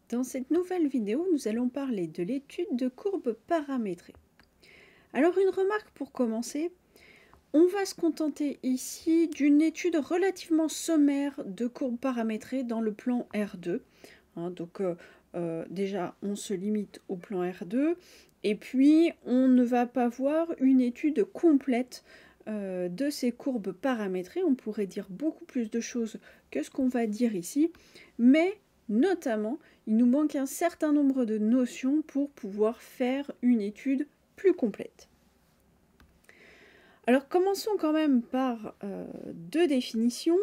Dans cette nouvelle vidéo, nous allons parler de l'étude de courbes paramétrées. Alors une remarque pour commencer, on va se contenter ici d'une étude relativement sommaire de courbes paramétrées dans le plan R2. Déjà, on se limite au plan R2 et puis on ne va pas voir une étude complète de ces courbes paramétrées. On pourrait dire beaucoup plus de choses que ce qu'on va dire ici, mais notamment, il nous manque un certain nombre de notions pour pouvoir faire une étude plus complète. Alors commençons quand même par deux définitions.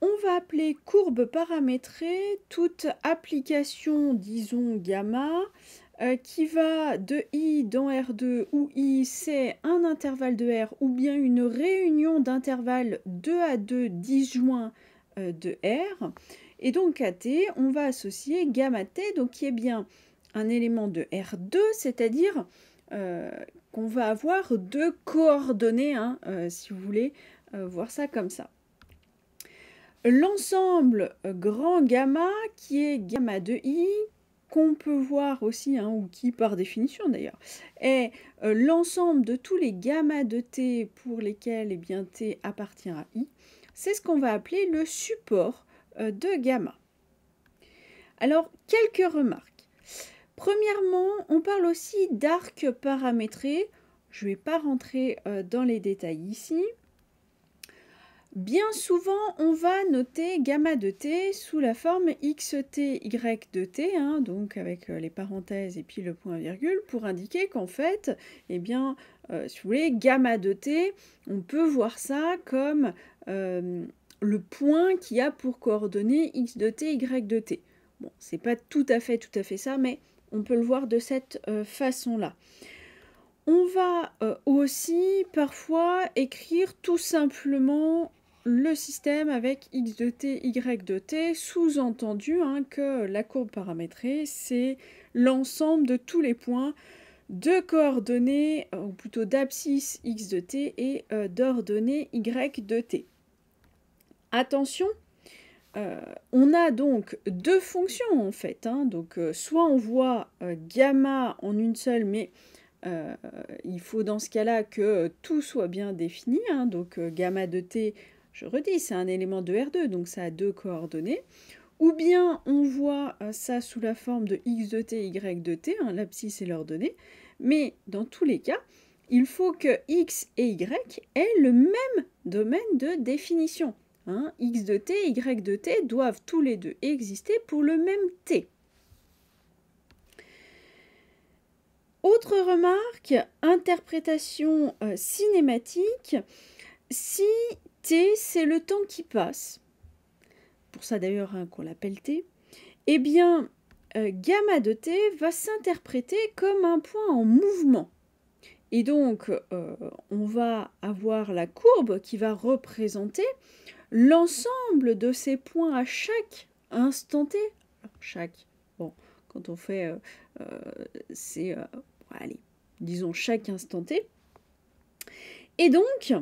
On va appeler courbe paramétrée toute application, disons gamma, qui va de I dans R2, où I c'est un intervalle de R, ou bien une réunion d'intervalles 2 à 2 disjoints de R. Et donc à T, on va associer gamma T, donc qui est bien un élément de R2, c'est-à-dire qu'on va avoir deux coordonnées, si vous voulez voir ça comme ça. L'ensemble grand gamma, qui est gamma de I, qu'on peut voir aussi, ou qui par définition d'ailleurs, est l'ensemble de tous les gamma de T pour lesquels T appartient à I. C'est ce qu'on va appeler le support de gamma. Alors, quelques remarques. Premièrement, on parle aussi d'arc paramétré. Je ne vais pas rentrer dans les détails ici. Bien souvent, on va noter gamma de t sous la forme xt y de t, donc avec les parenthèses et puis le point virgule, pour indiquer qu'en fait, si vous voulez, gamma de t, on peut voir ça comme le point qui a pour coordonnées x de t, y de t. Bon, c'est pas tout à fait ça, mais on peut le voir de cette façon-là. On va aussi parfois écrire tout simplement le système avec x de t, y de t, sous-entendu que la courbe paramétrée, c'est l'ensemble de tous les points de coordonnées, ou plutôt d'abscisse x de t et d'ordonnées y de t. Attention, on a donc deux fonctions en fait. Soit on voit gamma en une seule, mais il faut dans ce cas-là que tout soit bien défini. Gamma de t, je redis, c'est un élément de R2, donc ça a deux coordonnées. Ou bien on voit ça sous la forme de x de t, y de t, l'abscisse et l'ordonnée. Mais dans tous les cas, il faut que x et y aient le même domaine de définition. X de t, y de t doivent tous les deux exister pour le même t. Autre remarque, interprétation cinématique. Si t c'est le temps qui passe, pour ça d'ailleurs qu'on l'appelle t, gamma de t va s'interpréter comme un point en mouvement. Et donc, on va avoir la courbe qui va représenter l'ensemble de ces points à chaque instant t. Quand on fait, disons chaque instant t. Et donc,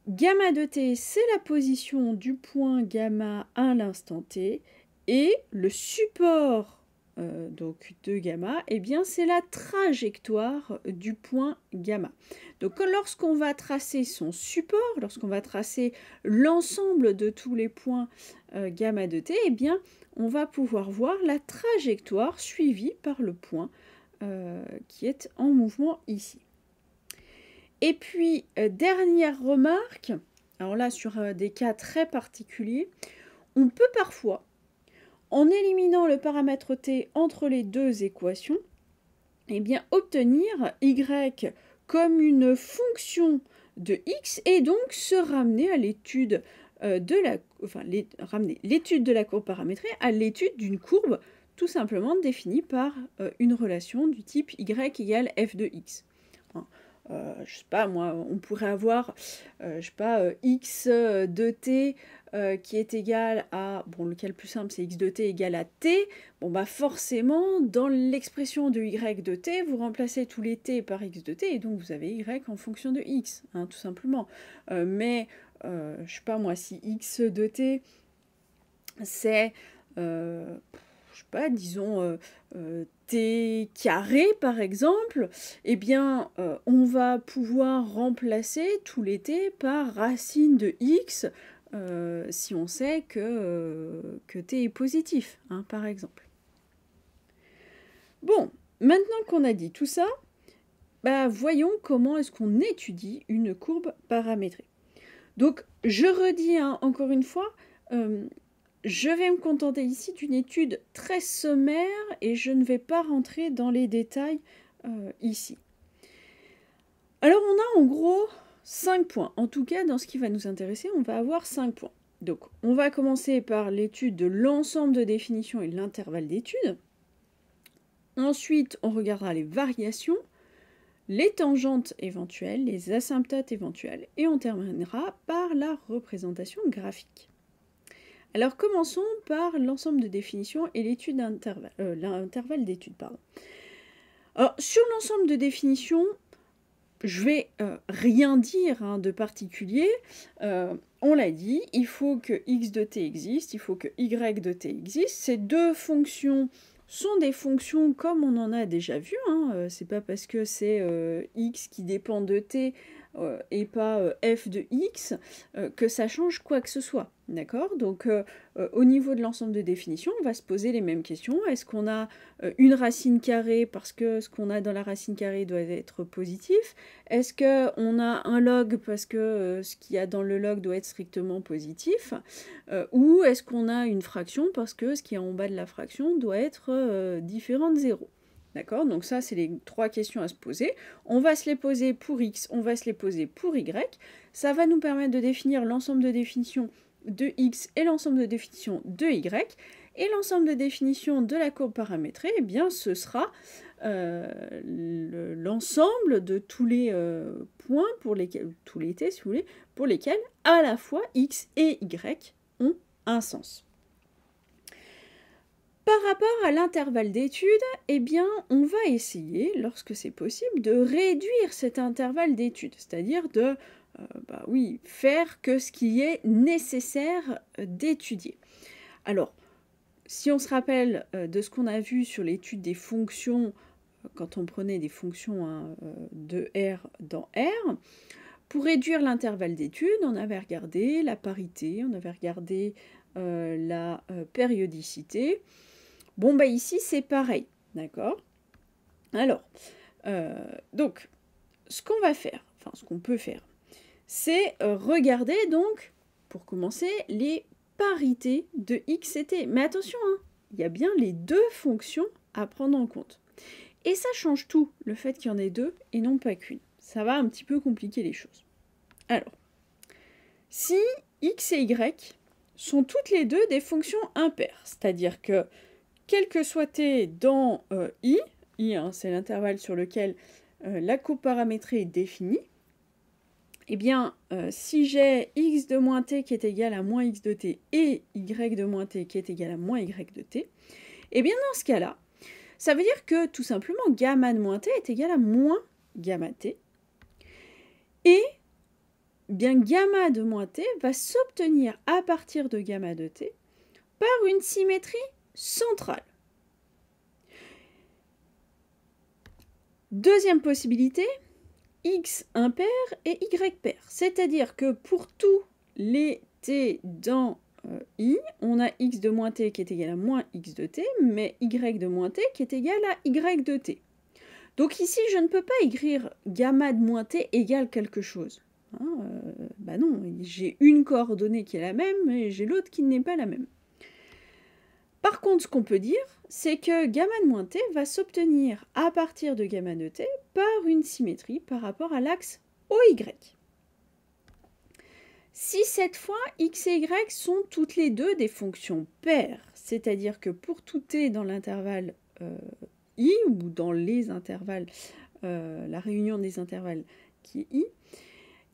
gamma de t, c'est la position du point gamma à l'instant t, et le support de gamma, c'est la trajectoire du point gamma. Donc lorsqu'on va tracer son support, lorsqu'on va tracer l'ensemble de tous les points gamma de t, on va pouvoir voir la trajectoire suivie par le point qui est en mouvement ici. Et puis, dernière remarque, alors là sur des cas très particuliers, on peut parfois, en éliminant le paramètre t entre les deux équations, obtenir y comme une fonction de x et donc se ramener à l'étude ramener l'étude de la courbe paramétrée à l'étude d'une courbe tout simplement définie par une relation du type y égale f de x. Je sais pas moi, on pourrait avoir x de t qui est égal à, le cas le plus simple c'est x de t égale à t, forcément dans l'expression de y de t, vous remplacez tous les t par x de t et donc vous avez y en fonction de x, tout simplement. Je sais pas moi, si x de t c'est, je je sais pas, disons t carré par exemple, eh bien on va pouvoir remplacer tous les t par racine de x si on sait que t est positif, hein, par exemple. Bon, maintenant qu'on a dit tout ça, bah, voyons comment est-ce qu'on étudie une courbe paramétrée. Donc, je redis hein, encore une fois, je vais me contenter ici d'une étude très sommaire et je ne vais pas rentrer dans les détails ici. Alors, on a en gros 5 points. En tout cas, dans ce qui va nous intéresser, on va avoir 5 points. Donc, on va commencer par l'étude de l'ensemble de définitions et l'intervalle d'étude. Ensuite, on regardera les variations, les tangentes éventuelles, les asymptotes éventuelles, et on terminera par la représentation graphique. Alors commençons par l'ensemble de définitions et l'étude l'intervalle d'étude. Alors sur l'ensemble de définitions, je vais rien dire hein, de particulier. On l'a dit, il faut que x de t existe, il faut que y de t existe. Ces deux fonctions sont des fonctions comme on en a déjà vu. Hein. C'est pas parce que c'est x qui dépend de t et pas f de x que ça change quoi que ce soit. D'accord? Donc au niveau de l'ensemble de définitions, on va se poser les mêmes questions. Est-ce qu'on a une racine carrée parce que ce qu'on a dans la racine carrée doit être positif? Est-ce qu'on a un log parce que ce qu'il y a dans le log doit être strictement positif? Ou est-ce qu'on a une fraction parce que ce qui est en bas de la fraction doit être différent de 0? D'accord? Donc ça, c'est les 3 questions à se poser. On va se les poser pour x, on va se les poser pour y. Ça va nous permettre de définir l'ensemble de définitions de x et l'ensemble de définitions de y. Et l'ensemble de définitions de la courbe paramétrée, eh bien, ce sera l'ensemble de tous les points, pour lesquels, tous les t, si vous voulez, pour lesquels à la fois x et y ont un sens. Par rapport à l'intervalle d'étude, eh bien, on va essayer, lorsque c'est possible, de réduire cet intervalle d'étude, c'est-à-dire de faire que ce qui est nécessaire d'étudier. Alors, si on se rappelle de ce qu'on a vu sur l'étude des fonctions, quand on prenait des fonctions hein, de R dans R, pour réduire l'intervalle d'étude, on avait regardé la parité, on avait regardé la périodicité. Bon, bah ici, c'est pareil, d'accord? Alors, donc, ce qu'on va faire, enfin, ce qu'on peut faire, c'est regarder, donc, pour commencer, les parités de x et t. Mais attention, hein, il y a bien les deux fonctions à prendre en compte. Et ça change tout, le fait qu'il y en ait deux et non pas qu'une. Ça va un petit peu compliquer les choses. Alors, si x et y sont toutes les deux des fonctions impaires, c'est-à-dire que quel que soit t dans i hein, c'est l'intervalle sur lequel la courbe paramétrée est définie, eh bien, si j'ai x de moins t qui est égal à moins x de t et y de moins t qui est égal à moins y de t, eh bien, dans ce cas-là, ça veut dire que tout simplement gamma de moins t est égal à moins gamma t. Et bien gamma de moins t va s'obtenir à partir de gamma de t par une symétrie centrale. Deuxième possibilité, x impair et y pair. C'est-à-dire que pour tous les t dans i, on a x de moins t qui est égal à moins x de t, mais y de moins t qui est égal à y de t. Donc ici, je ne peux pas écrire gamma de moins t égale quelque chose. Hein, bah non, j'ai une coordonnée qui est la même et j'ai l'autre qui n'est pas la même. Par contre, ce qu'on peut dire, c'est que gamma de moins t va s'obtenir à partir de gamma de t par une symétrie par rapport à l'axe OY. Si cette fois x et y sont toutes les deux des fonctions paires, c'est-à-dire que pour tout t dans l'intervalle i, ou dans les intervalles, la réunion des intervalles qui est i,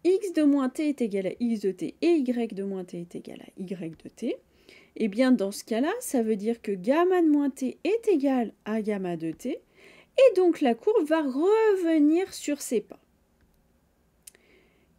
x de moins t est égal à x de t et y de moins t est égal à y de t, et bien dans ce cas-là, ça veut dire que gamma de moins t est égal à gamma de t, et donc la courbe va revenir sur ses pas.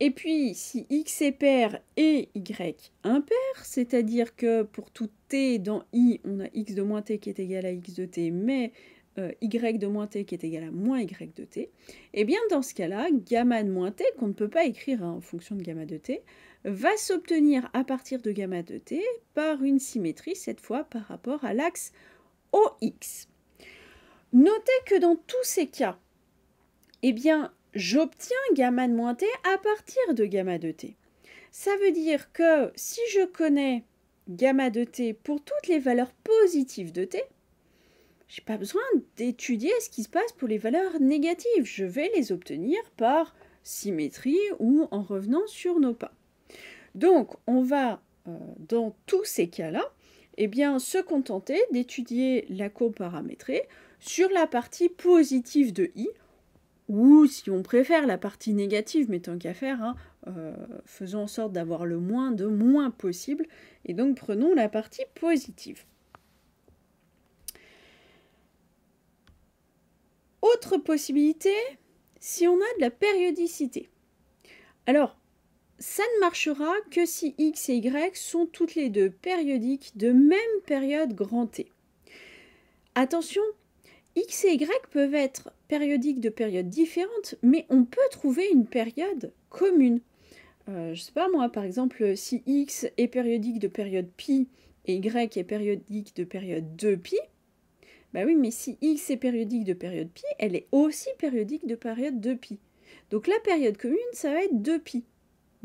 Et puis, si x est pair et y impair, c'est-à-dire que pour tout t dans i, on a x de moins t qui est égal à x de t, mais y de moins t qui est égal à moins y de t, et bien dans ce cas-là, gamma de moins t, qu'on ne peut pas écrire en fonction de gamma de t, va s'obtenir à partir de gamma de t par une symétrie, cette fois par rapport à l'axe OX. Notez que dans tous ces cas, eh bien, j'obtiens gamma de moins t à partir de gamma de t. Ça veut dire que si je connais gamma de t pour toutes les valeurs positives de t, je n'ai pas besoin d'étudier ce qui se passe pour les valeurs négatives. Je vais les obtenir par symétrie ou en revenant sur nos pas. Donc, on va, dans tous ces cas-là, eh bien, se contenter d'étudier la courbe paramétrée sur la partie positive de i, ou si on préfère la partie négative, mais tant qu'à faire, hein, faisons en sorte d'avoir le moins de moins possible, et donc prenons la partie positive. Autre possibilité, si on a de la périodicité. Alors, ça ne marchera que si x et y sont toutes les deux périodiques de même période grand T. Attention, x et y peuvent être périodiques de périodes différentes, mais on peut trouver une période commune. Je ne sais pas moi, par exemple, si x est périodique de période pi et y est périodique de période 2pi, bah oui, mais si x est périodique de période pi, elle est aussi périodique de période 2pi. Donc la période commune, ça va être 2pi.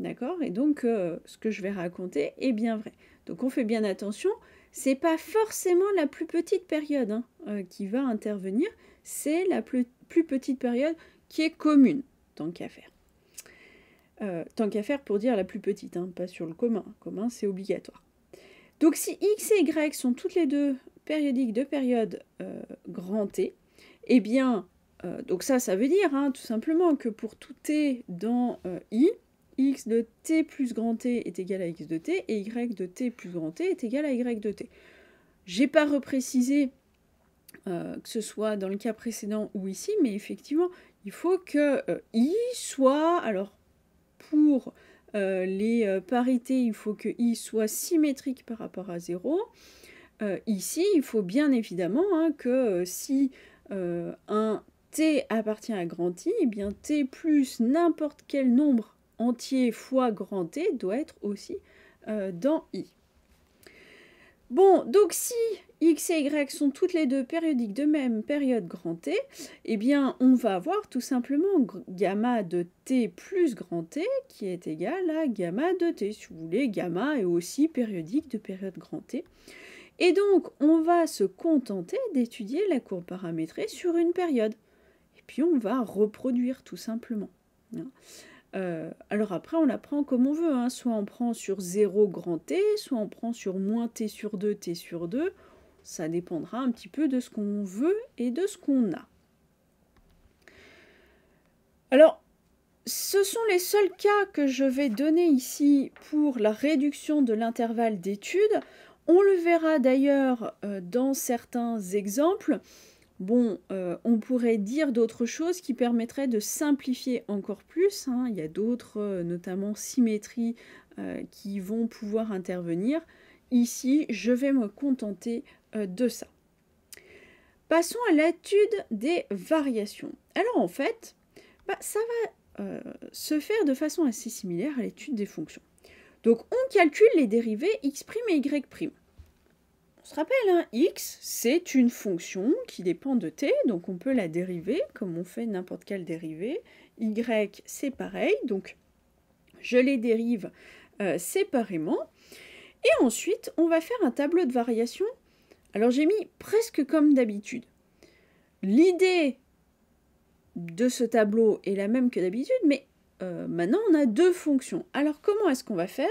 D'accord? Et donc, ce que je vais raconter est bien vrai. Donc on fait bien attention, c'est pas forcément la plus petite période hein, qui va intervenir, c'est la plus petite période qui est commune, tant qu'à faire. Tant qu'à faire pour dire la plus petite, hein, pas sur le commun. Le commun, c'est obligatoire. Donc si x et y sont toutes les deux périodiques de période grand T, eh bien, donc ça veut dire hein, tout simplement que pour tout t dans i, x de t plus grand t est égal à x de t, et y de t plus grand t est égal à y de t. J'ai pas reprécisé que ce soit dans le cas précédent ou ici, mais effectivement, il faut que i soit, alors pour les parités, il faut que i soit symétrique par rapport à 0. Ici, il faut bien évidemment hein, que si un t appartient à grand I, eh bien t plus n'importe quel nombre entier fois grand T doit être aussi dans I. Bon, donc si x et y sont toutes les deux périodiques de même période grand T, eh bien on va avoir tout simplement gamma de t plus grand T qui est égal à gamma de t. Si vous voulez, gamma est aussi périodique de période grand T. Et donc on va se contenter d'étudier la courbe paramétrée sur une période. Et puis on va reproduire tout simplement. Alors après, on la prend comme on veut, hein. Soit on prend sur 0 grand T, soit on prend sur moins T sur 2, T sur 2. Ça dépendra un petit peu de ce qu'on veut et de ce qu'on a. Alors, ce sont les seuls cas que je vais donner ici pour la réduction de l'intervalle d'étude. On le verra d'ailleurs dans certains exemples. Bon, on pourrait dire d'autres choses qui permettraient de simplifier encore plus. Hein. Il y a d'autres, notamment symétries, qui vont pouvoir intervenir. Ici, je vais me contenter de ça. Passons à l'étude des variations. Alors en fait, ça va se faire de façon assez similaire à l'étude des fonctions. Donc on calcule les dérivées x' et y'. On se rappelle, hein, x, c'est une fonction qui dépend de t, donc on peut la dériver comme on fait n'importe quelle dérivée. Y, c'est pareil, donc je les dérive séparément. Et ensuite, on va faire un tableau de variation. Alors j'ai mis presque comme d'habitude. L'idée de ce tableau est la même que d'habitude, mais maintenant on a deux fonctions. Alors comment est-ce qu'on va faire ?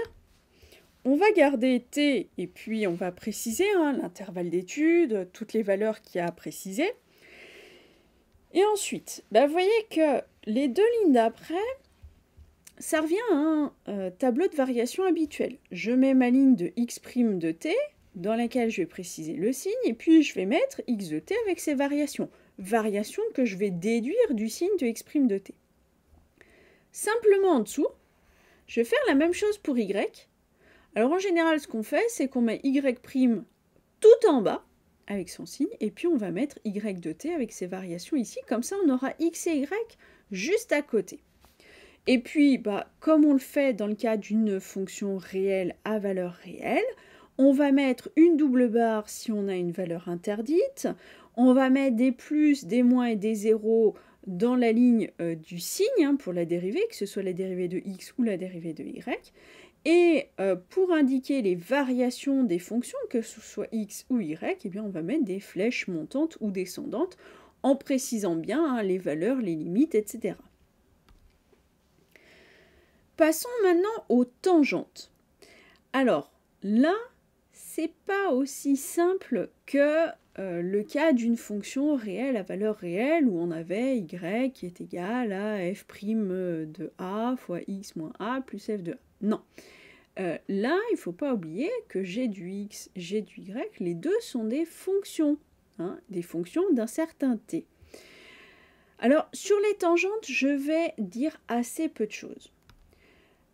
On va garder t et puis on va préciser hein, l'intervalle d'étude, toutes les valeurs qu'il y a à préciser. Et ensuite, vous voyez que les deux lignes d'après, ça revient à un tableau de variation habituel. Je mets ma ligne de x' de t, dans laquelle je vais préciser le signe, et puis je vais mettre x de t avec ses variations. Variations que je vais déduire du signe de x' de t. Simplement en dessous, Je vais faire la même chose pour y. Alors en général, ce qu'on fait, c'est qu'on met y' tout en bas, avec son signe, et puis on va mettre y de t avec ses variations ici, comme ça on aura x et y juste à côté. Et puis, comme on le fait dans le cas d'une fonction réelle à valeur réelle, on va mettre une double barre si on a une valeur interdite, on va mettre des plus, des moins et des zéros dans la ligne du signe pour la dérivée, que ce soit la dérivée de x ou la dérivée de y. Et pour indiquer les variations des fonctions, que ce soit x ou y, eh bien on va mettre des flèches montantes ou descendantes en précisant bien les valeurs, les limites, etc. Passons maintenant aux tangentes. Alors là, c'est pas aussi simple que le cas d'une fonction réelle à valeur réelle où on avait y qui est égal à f' de a fois x moins a plus f de a. Non. Là, il ne faut pas oublier que g du x, g du y, les deux sont des fonctions d'un certain t. Alors, sur les tangentes, je vais dire assez peu de choses.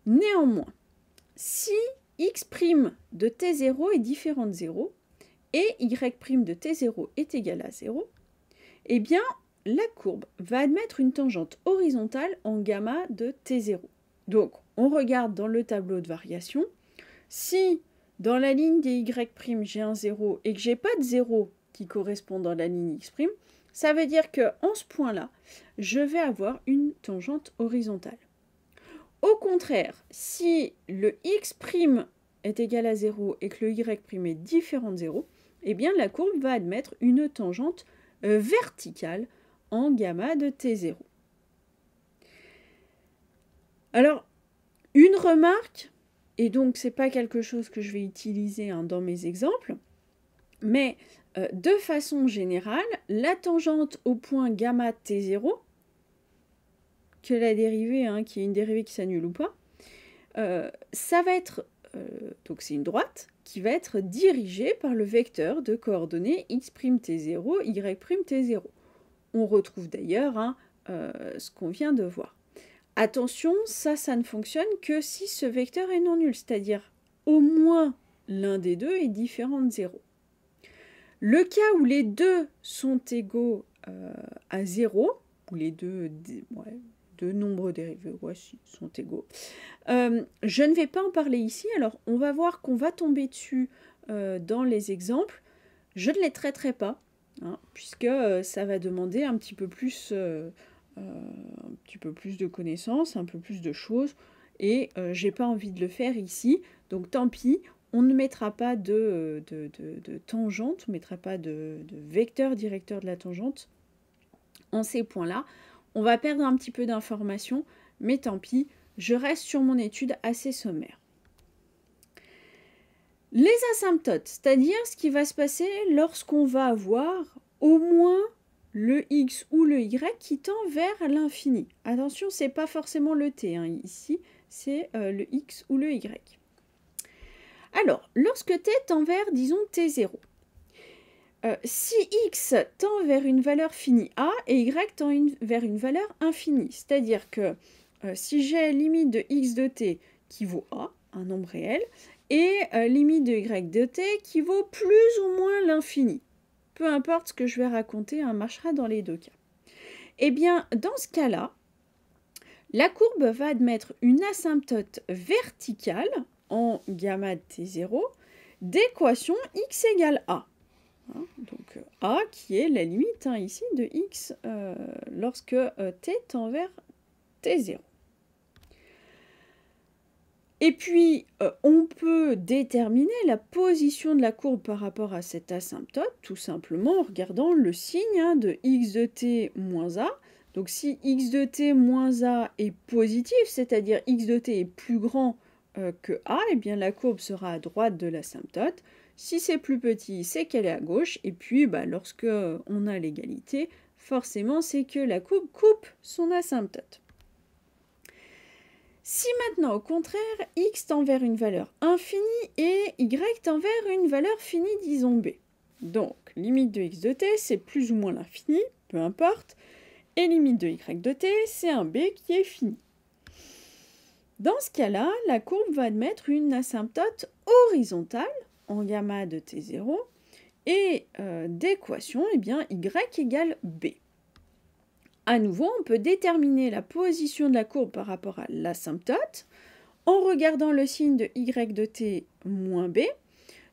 Néanmoins, si x' de t0 est différent de 0 et y' de t0 est égal à 0, eh bien, la courbe va admettre une tangente horizontale en gamma de t0. Donc, on regarde dans le tableau de variation. Si dans la ligne des y' j'ai un 0 et que j'ai pas de 0 qui correspond dans la ligne x', ça veut dire qu'en ce point-là, je vais avoir une tangente horizontale. Au contraire, si le x' est égal à 0 et que le y' est différent de 0, eh bien la courbe va admettre une tangente verticale en gamma de t0. Alors, une remarque, et donc c'est pas quelque chose que je vais utiliser dans mes exemples, mais de façon générale, la tangente au point gamma t0, que la dérivée, qui est une dérivée qui s'annule ou pas, ça va être, donc c'est une droite, qui va être dirigée par le vecteur de coordonnées x''t0, y''t0. On retrouve d'ailleurs ce qu'on vient de voir. Attention, ça ne fonctionne que si ce vecteur est non nul, c'est-à-dire au moins l'un des deux est différent de 0. Le cas où les deux sont égaux à 0, où les deux nombres dérivés sont égaux, je ne vais pas en parler ici, alors on va voir qu'on va tomber dessus dans les exemples. Je ne les traiterai pas, puisque ça va demander un petit peu plus de connaissances, un peu plus de choses, et j'ai pas envie de le faire ici, donc tant pis, on ne mettra pas de tangente, on ne mettra pas de vecteur directeur de la tangente en ces points-là. On va perdre un petit peu d'informations, mais tant pis, je reste sur mon étude assez sommaire. Les asymptotes, c'est-à-dire ce qui va se passer lorsqu'on va avoir au moins le x ou le y qui tend vers l'infini. Attention, ce n'est pas forcément le t, ici, c'est le x ou le y. Alors, lorsque t tend vers, disons, t0, si x tend vers une valeur finie a et y tend vers une valeur infinie, c'est-à-dire que si j'ai limite de x de t qui vaut a, un nombre réel, et limite de y de t qui vaut plus ou moins l'infini, peu importe ce que je vais raconter, marchera dans les deux cas. Eh bien, dans ce cas-là, la courbe va admettre une asymptote verticale en gamma de t0 d'équation x égale a. Donc a qui est la limite ici de x lorsque t tend vers t0. Et puis, on peut déterminer la position de la courbe par rapport à cette asymptote, tout simplement en regardant le signe de x de t moins a. Donc si x de t moins a est positif, c'est-à-dire x de t est plus grand que a, eh bien la courbe sera à droite de l'asymptote. Si c'est plus petit, c'est qu'elle est à gauche. Et puis, lorsque on a l'égalité, forcément, c'est que la courbe coupe son asymptote. Si maintenant, au contraire, x tend vers une valeur infinie et y tend vers une valeur finie, disons b. Donc, limite de x de t, c'est plus ou moins l'infini, peu importe. Et limite de y de t, c'est un b qui est fini. Dans ce cas-là, la courbe va admettre une asymptote horizontale en gamma de t0 et d'équation, eh bien, y égale b. À nouveau, on peut déterminer la position de la courbe par rapport à l'asymptote en regardant le signe de y de t moins b.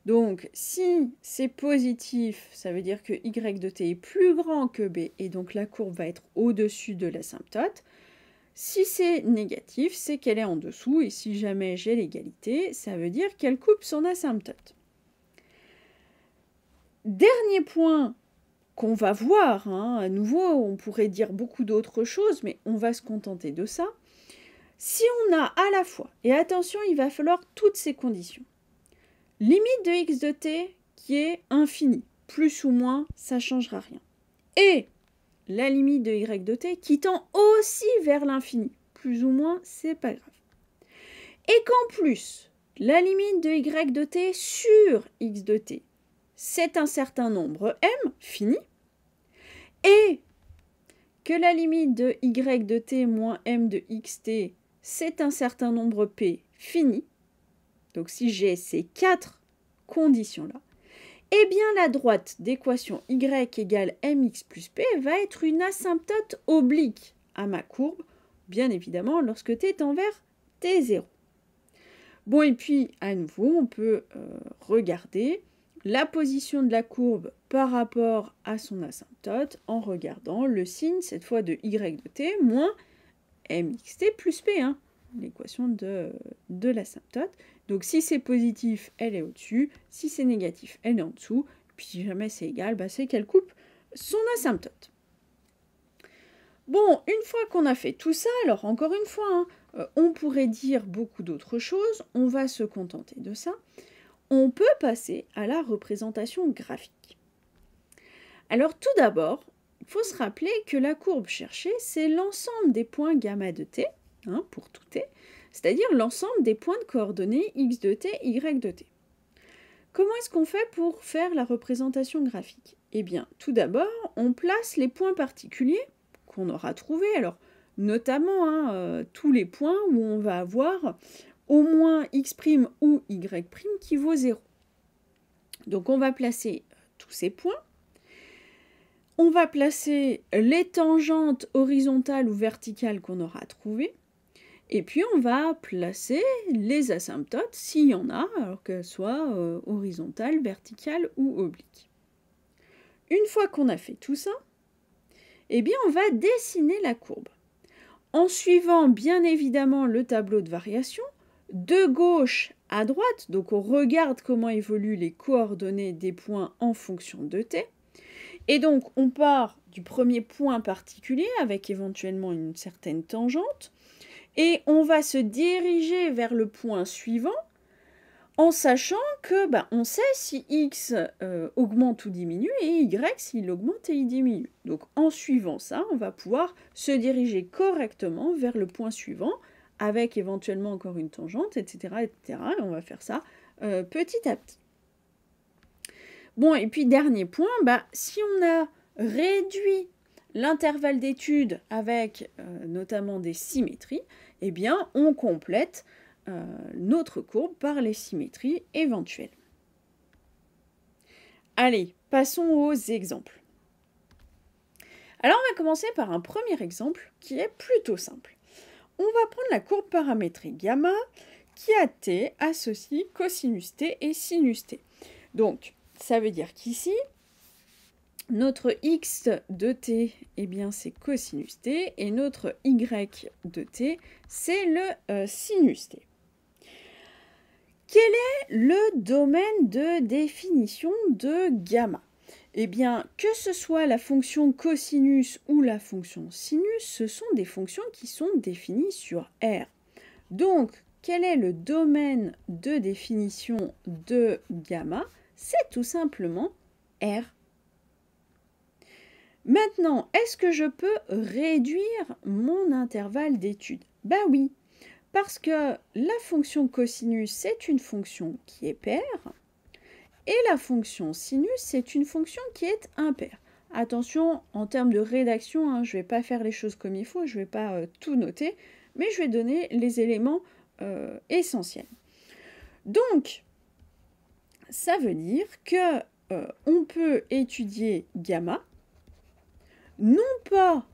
Donc, si c'est positif, ça veut dire que y de t est plus grand que b, et donc la courbe va être au-dessus de l'asymptote. Si c'est négatif, c'est qu'elle est en dessous, et si jamais j'ai l'égalité, ça veut dire qu'elle coupe son asymptote. Dernier point qu'on va voir, hein, à nouveau, on pourrait dire beaucoup d'autres choses, mais on va se contenter de ça. Si on a à la fois, et attention, il va falloir toutes ces conditions, limite de x de t qui est infinie, plus ou moins, ça ne changera rien. Et la limite de y de t qui tend aussi vers l'infini, plus ou moins, c'est pas grave. Et qu'en plus, la limite de y de t sur x de t, c'est un certain nombre m, fini, et que la limite de y de t moins m de xt, c'est un certain nombre p, fini. Donc si j'ai ces 4 conditions-là, eh bien la droite d'équation y égale mx plus p va être une asymptote oblique à ma courbe, bien évidemment lorsque t tend vers t0. Bon, et puis à nouveau, on peut regarder la position de la courbe par rapport à son asymptote en regardant le signe, cette fois de y de t, moins mxt plus p, hein, l'équation de l'asymptote. Donc si c'est positif, elle est au-dessus, si c'est négatif, elle est en dessous, puis si jamais c'est égal, bah, c'est qu'elle coupe son asymptote. Bon, une fois qu'on a fait tout ça, alors encore une fois, hein, on pourrait dire beaucoup d'autres choses, on va se contenter de ça. On peut passer à la représentation graphique. Alors tout d'abord, il faut se rappeler que la courbe cherchée, c'est l'ensemble des points gamma de t, hein, pour tout t, c'est-à-dire l'ensemble des points de coordonnées x de t, y de t. Comment est-ce qu'on fait pour faire la représentation graphique? Eh bien, tout d'abord, on place les points particuliers qu'on aura trouvés, alors notamment hein, tous les points où on va avoir au moins x' ou y' qui vaut 0. Donc on va placer tous ces points. On va placer les tangentes horizontales ou verticales qu'on aura trouvées. Et puis on va placer les asymptotes, s'il y en a, alors qu'elles soient horizontales, verticales ou obliques. Une fois qu'on a fait tout ça, eh bien on va dessiner la courbe. En suivant bien évidemment le tableau de variation, de gauche à droite, donc on regarde comment évoluent les coordonnées des points en fonction de t. Et donc on part du premier point particulier avec éventuellement une certaine tangente, et on va se diriger vers le point suivant en sachant que on sait si x augmente ou diminue et y s'il augmente et il diminue. Donc en suivant ça, on va pouvoir se diriger correctement vers le point suivant avec éventuellement encore une tangente, etc. etc. Et on va faire ça petit à petit. Bon, et puis dernier point, si on a réduit l'intervalle d'étude avec notamment des symétries, eh bien on complète notre courbe par les symétries éventuelles. Allez, passons aux exemples. Alors on va commencer par un premier exemple qui est plutôt simple. On va prendre la courbe paramétrique gamma qui a t associe cosinus t et sinus t. Donc ça veut dire qu'ici, notre x de t, eh bien c'est cosinus t, et notre y de t, c'est le sinus t. Quel est le domaine de définition de gamma? Eh bien, que ce soit la fonction cosinus ou la fonction sinus, ce sont des fonctions qui sont définies sur R. Donc, quel est le domaine de définition de gamma? C'est tout simplement R. Maintenant, est-ce que je peux réduire mon intervalle d'étude? Ben oui, parce que la fonction cosinus, c'est une fonction qui est paire, et la fonction sinus, c'est une fonction qui est impaire. Attention, en termes de rédaction, je ne vais pas faire les choses comme il faut, je ne vais pas tout noter, mais je vais donner les éléments essentiels. Donc, ça veut dire que on peut étudier gamma, non pas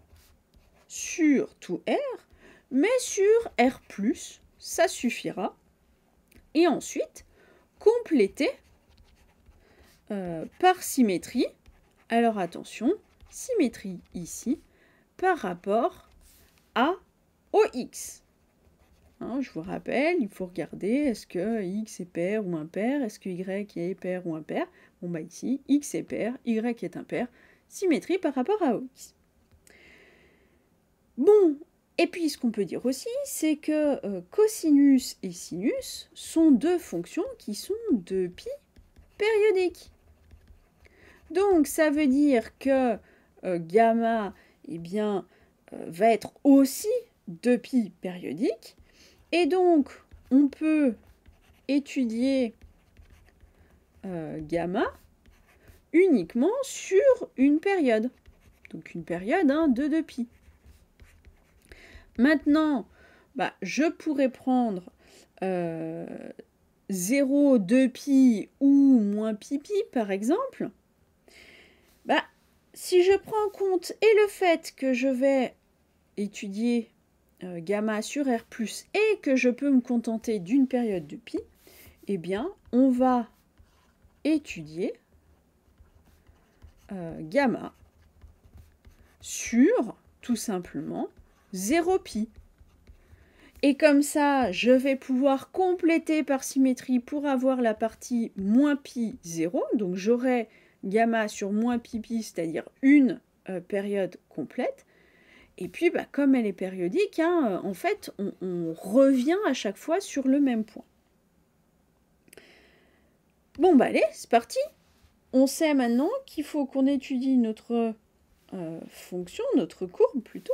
sur tout R, mais sur R+, ça suffira. Et ensuite, compléter par symétrie. Alors attention, symétrie ici, par rapport à OX. Hein, je vous rappelle, il faut regarder, est-ce que X est pair ou impair, est-ce que Y est pair ou impair. Bon bah ici, X est pair, Y est impair, symétrie par rapport à OX. Bon, et puis ce qu'on peut dire aussi, c'est que cosinus et sinus sont deux fonctions qui sont de pi périodiques. Donc ça veut dire que gamma eh bien, va être aussi de pi périodique. Et donc on peut étudier gamma uniquement sur une période. Donc une période de 2π. Maintenant, bah, je pourrais prendre 0, 2π ou moins pi par exemple. Bah, si je prends en compte et le fait que je vais étudier gamma sur R+, et que je peux me contenter d'une période de pi, eh bien, on va étudier gamma sur, tout simplement, 0π. Et comme ça, je vais pouvoir compléter par symétrie pour avoir la partie moins pi 0. Donc j'aurai gamma sur moins pi, c'est-à-dire une période complète. Et puis, bah, comme elle est périodique, en fait, on revient à chaque fois sur le même point. Bon, bah allez, c'est parti. On sait maintenant qu'il faut qu'on étudie notre fonction, notre courbe plutôt,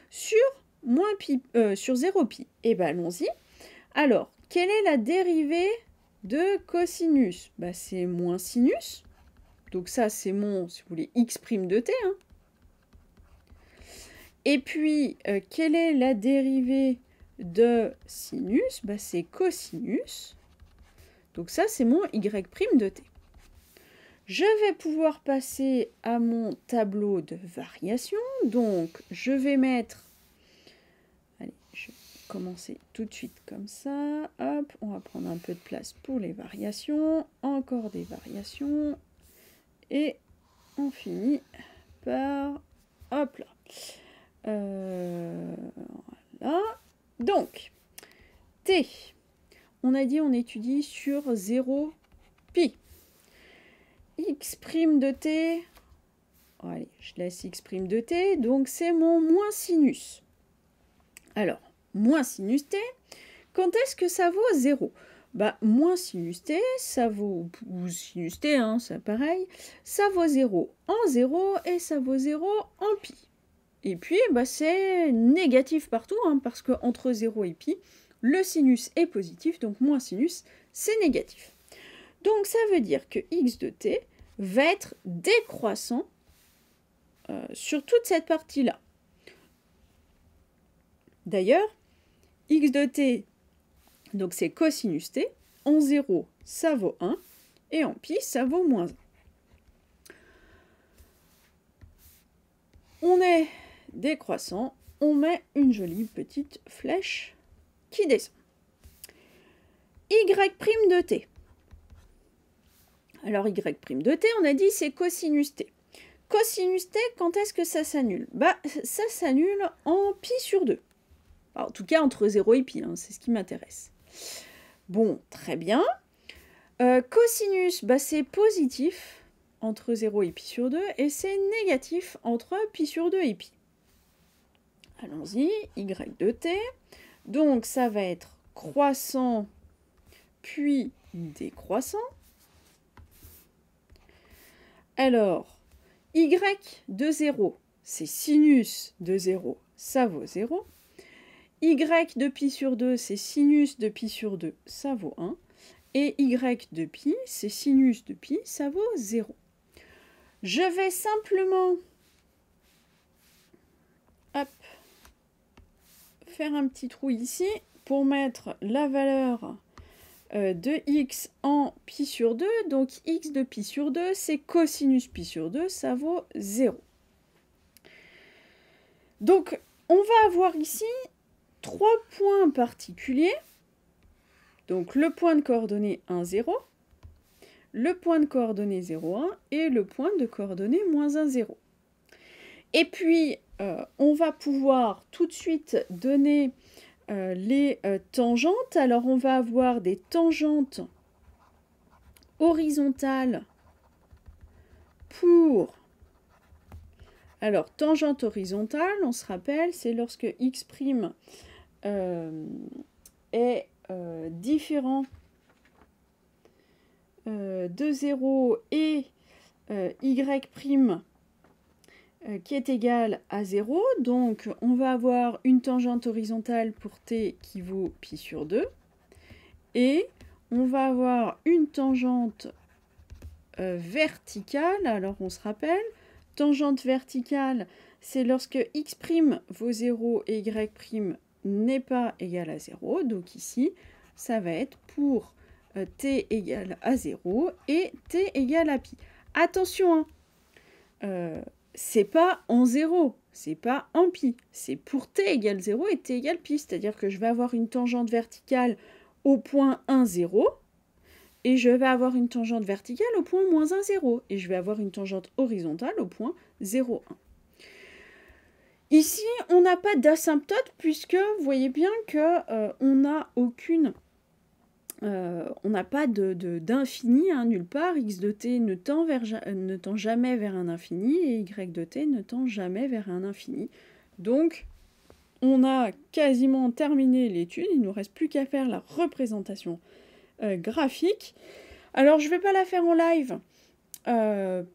sur sur 0π. Et bien, allons-y. Alors, quelle est la dérivée de cosinus? Bah, c'est moins sinus. Donc ça, c'est mon, si vous voulez, x' de t. Et puis, quelle est la dérivée de sinus? Bah, c'est cosinus. Donc ça, c'est mon y' de t. Je vais pouvoir passer à mon tableau de variation. Donc, je vais mettre... Allez, je vais commencer tout de suite comme ça. Hop, on va prendre un peu de place pour les variations. Encore des variations. Et on finit par... Hop là. Voilà. Donc, T. On a dit on étudie sur 0π. X' de t, allez, je laisse X' de t, donc c'est mon moins sinus. Alors, moins sinus t, quand est-ce que ça vaut 0? Bah, moins sinus t, ça vaut, ou sinus t, c'est pareil, ça vaut 0 en 0 et ça vaut 0 en pi. Et puis, bah, c'est négatif partout, parce qu'entre 0 et pi, le sinus est positif, donc moins sinus, c'est négatif. Donc, ça veut dire que x de t va être décroissant sur toute cette partie-là. D'ailleurs, x de t, donc c'est cosinus t, en 0, ça vaut 1, et en pi, ça vaut moins 1. On est décroissant, on met une jolie petite flèche qui descend. Y' de t. Alors, y' de t, on a dit c'est cosinus t. Cosinus t, quand est-ce que ça s'annule? Bah, ça s'annule en pi sur 2. Alors, en tout cas, entre 0 et pi, c'est ce qui m'intéresse. Bon, très bien. Cosinus, bah, c'est positif entre 0 et pi sur 2, et c'est négatif entre pi sur 2 et pi. Allons-y, y' de t. Donc, ça va être croissant, puis décroissant. Alors, y de 0, c'est sinus de 0, ça vaut 0. Y de pi sur 2, c'est sinus de pi sur 2, ça vaut 1. Et y de pi, c'est sinus de pi, ça vaut 0. Je vais simplement faire un petit trou ici pour mettre la valeur de x en pi sur 2. Donc x de pi sur 2, c'est cosinus pi sur 2, ça vaut 0. Donc on va avoir ici 3 points particuliers. Donc le point de coordonnées 1, 0, le point de coordonnées 0, 1 et le point de coordonnées moins 1, 0. Et puis, on va pouvoir tout de suite donner les tangentes. Alors, on va avoir des tangentes horizontales pour... Alors, tangente horizontale, on se rappelle, c'est lorsque x' est différent de 0 et y' qui est égal à 0. Donc, on va avoir une tangente horizontale pour t qui vaut pi sur 2. Et on va avoir une tangente verticale. Alors, on se rappelle, tangente verticale, c'est lorsque x' vaut 0 et y' n'est pas égal à 0. Donc ici, ça va être pour t égale à 0 et t égale à pi. Attention, hein, c'est pas en 0, c'est pas en pi, c'est pour t égale 0 et t égale pi, c'est-à-dire que je vais avoir une tangente verticale au point 1, 0, et je vais avoir une tangente verticale au point moins 1, 0, et je vais avoir une tangente horizontale au point 0, 1. Ici, on n'a pas d'asymptote, puisque vous voyez bien qu'on n'a aucune... on n'a pas d'infini nulle part. X de t ne tend jamais vers un infini et y de t ne tend jamais vers un infini. Donc, on a quasiment terminé l'étude. Il ne nous reste plus qu'à faire la représentation graphique. Alors, je ne vais pas la faire en live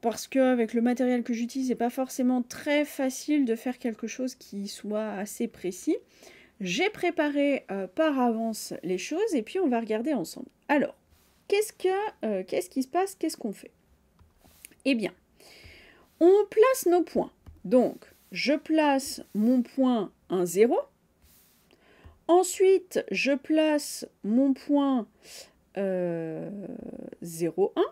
parce qu'avec le matériel que j'utilise, c'est pas forcément très facile de faire quelque chose qui soit assez précis. J'ai préparé par avance les choses et puis on va regarder ensemble. Alors, qu'est-ce qui se passe? Qu'est-ce qu'on fait? Eh bien, on place nos points. Donc, je place mon point 1, 0. Ensuite, je place mon point 0, 1.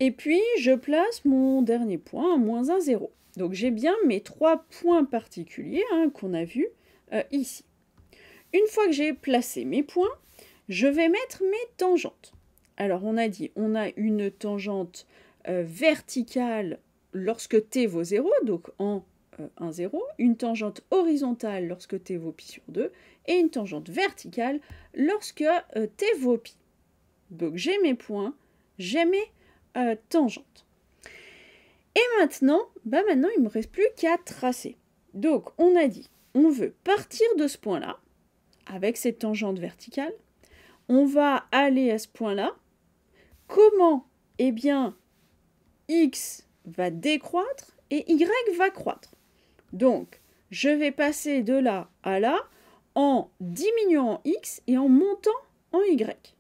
Et puis, je place mon dernier point, moins 1, 0. Donc, j'ai bien mes 3 points particuliers qu'on a vus ici. Une fois que j'ai placé mes points, je vais mettre mes tangentes. Alors, on a dit, on a une tangente verticale lorsque t vaut 0, donc en 1, 0, une tangente horizontale lorsque t vaut pi sur 2, et une tangente verticale lorsque t vaut pi. Donc, j'ai mes points, j'ai mes tangente. Et maintenant, il ne me reste plus qu'à tracer. Donc, on a dit, on veut partir de ce point-là, avec cette tangente verticale. On va aller à ce point-là. Comment? Eh bien, x va décroître et y va croître. Donc, je vais passer de là à là en diminuant x et en montant en y.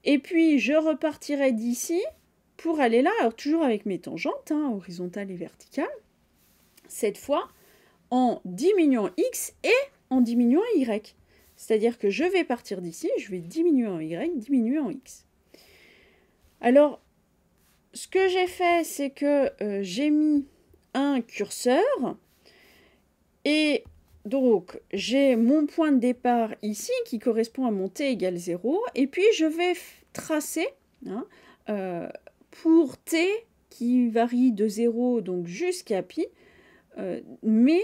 Et puis, je repartirai d'ici pour aller là, alors toujours avec mes tangentes, horizontales et verticales, cette fois en diminuant x et en diminuant y. C'est-à-dire que je vais partir d'ici, je vais diminuer en y, diminuer en x. Alors, ce que j'ai fait, c'est que j'ai mis un curseur, et donc j'ai mon point de départ ici, qui correspond à mon t égale 0, et puis je vais tracer, pour t qui varie de 0 donc jusqu'à pi, mais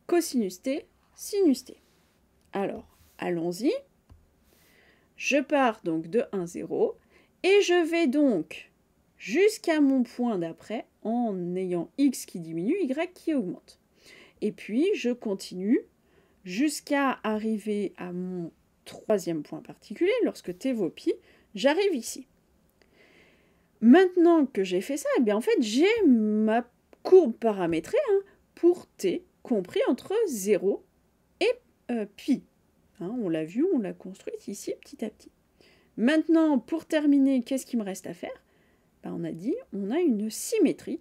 cosinus t, sinus t. Alors, allons-y. Je pars donc de 1, 0, et je vais donc jusqu'à mon point d'après en ayant x qui diminue, y qui augmente. Et puis, je continue jusqu'à arriver à mon troisième point particulier. Lorsque t vaut pi, j'arrive ici. Maintenant que j'ai fait ça, eh bien, en fait, j'ai ma courbe paramétrée pour t compris entre 0 et pi. On l'a vu, on l'a construite ici petit à petit. Maintenant, pour terminer, qu'est-ce qu'il me reste à faire? On a dit, on a une symétrie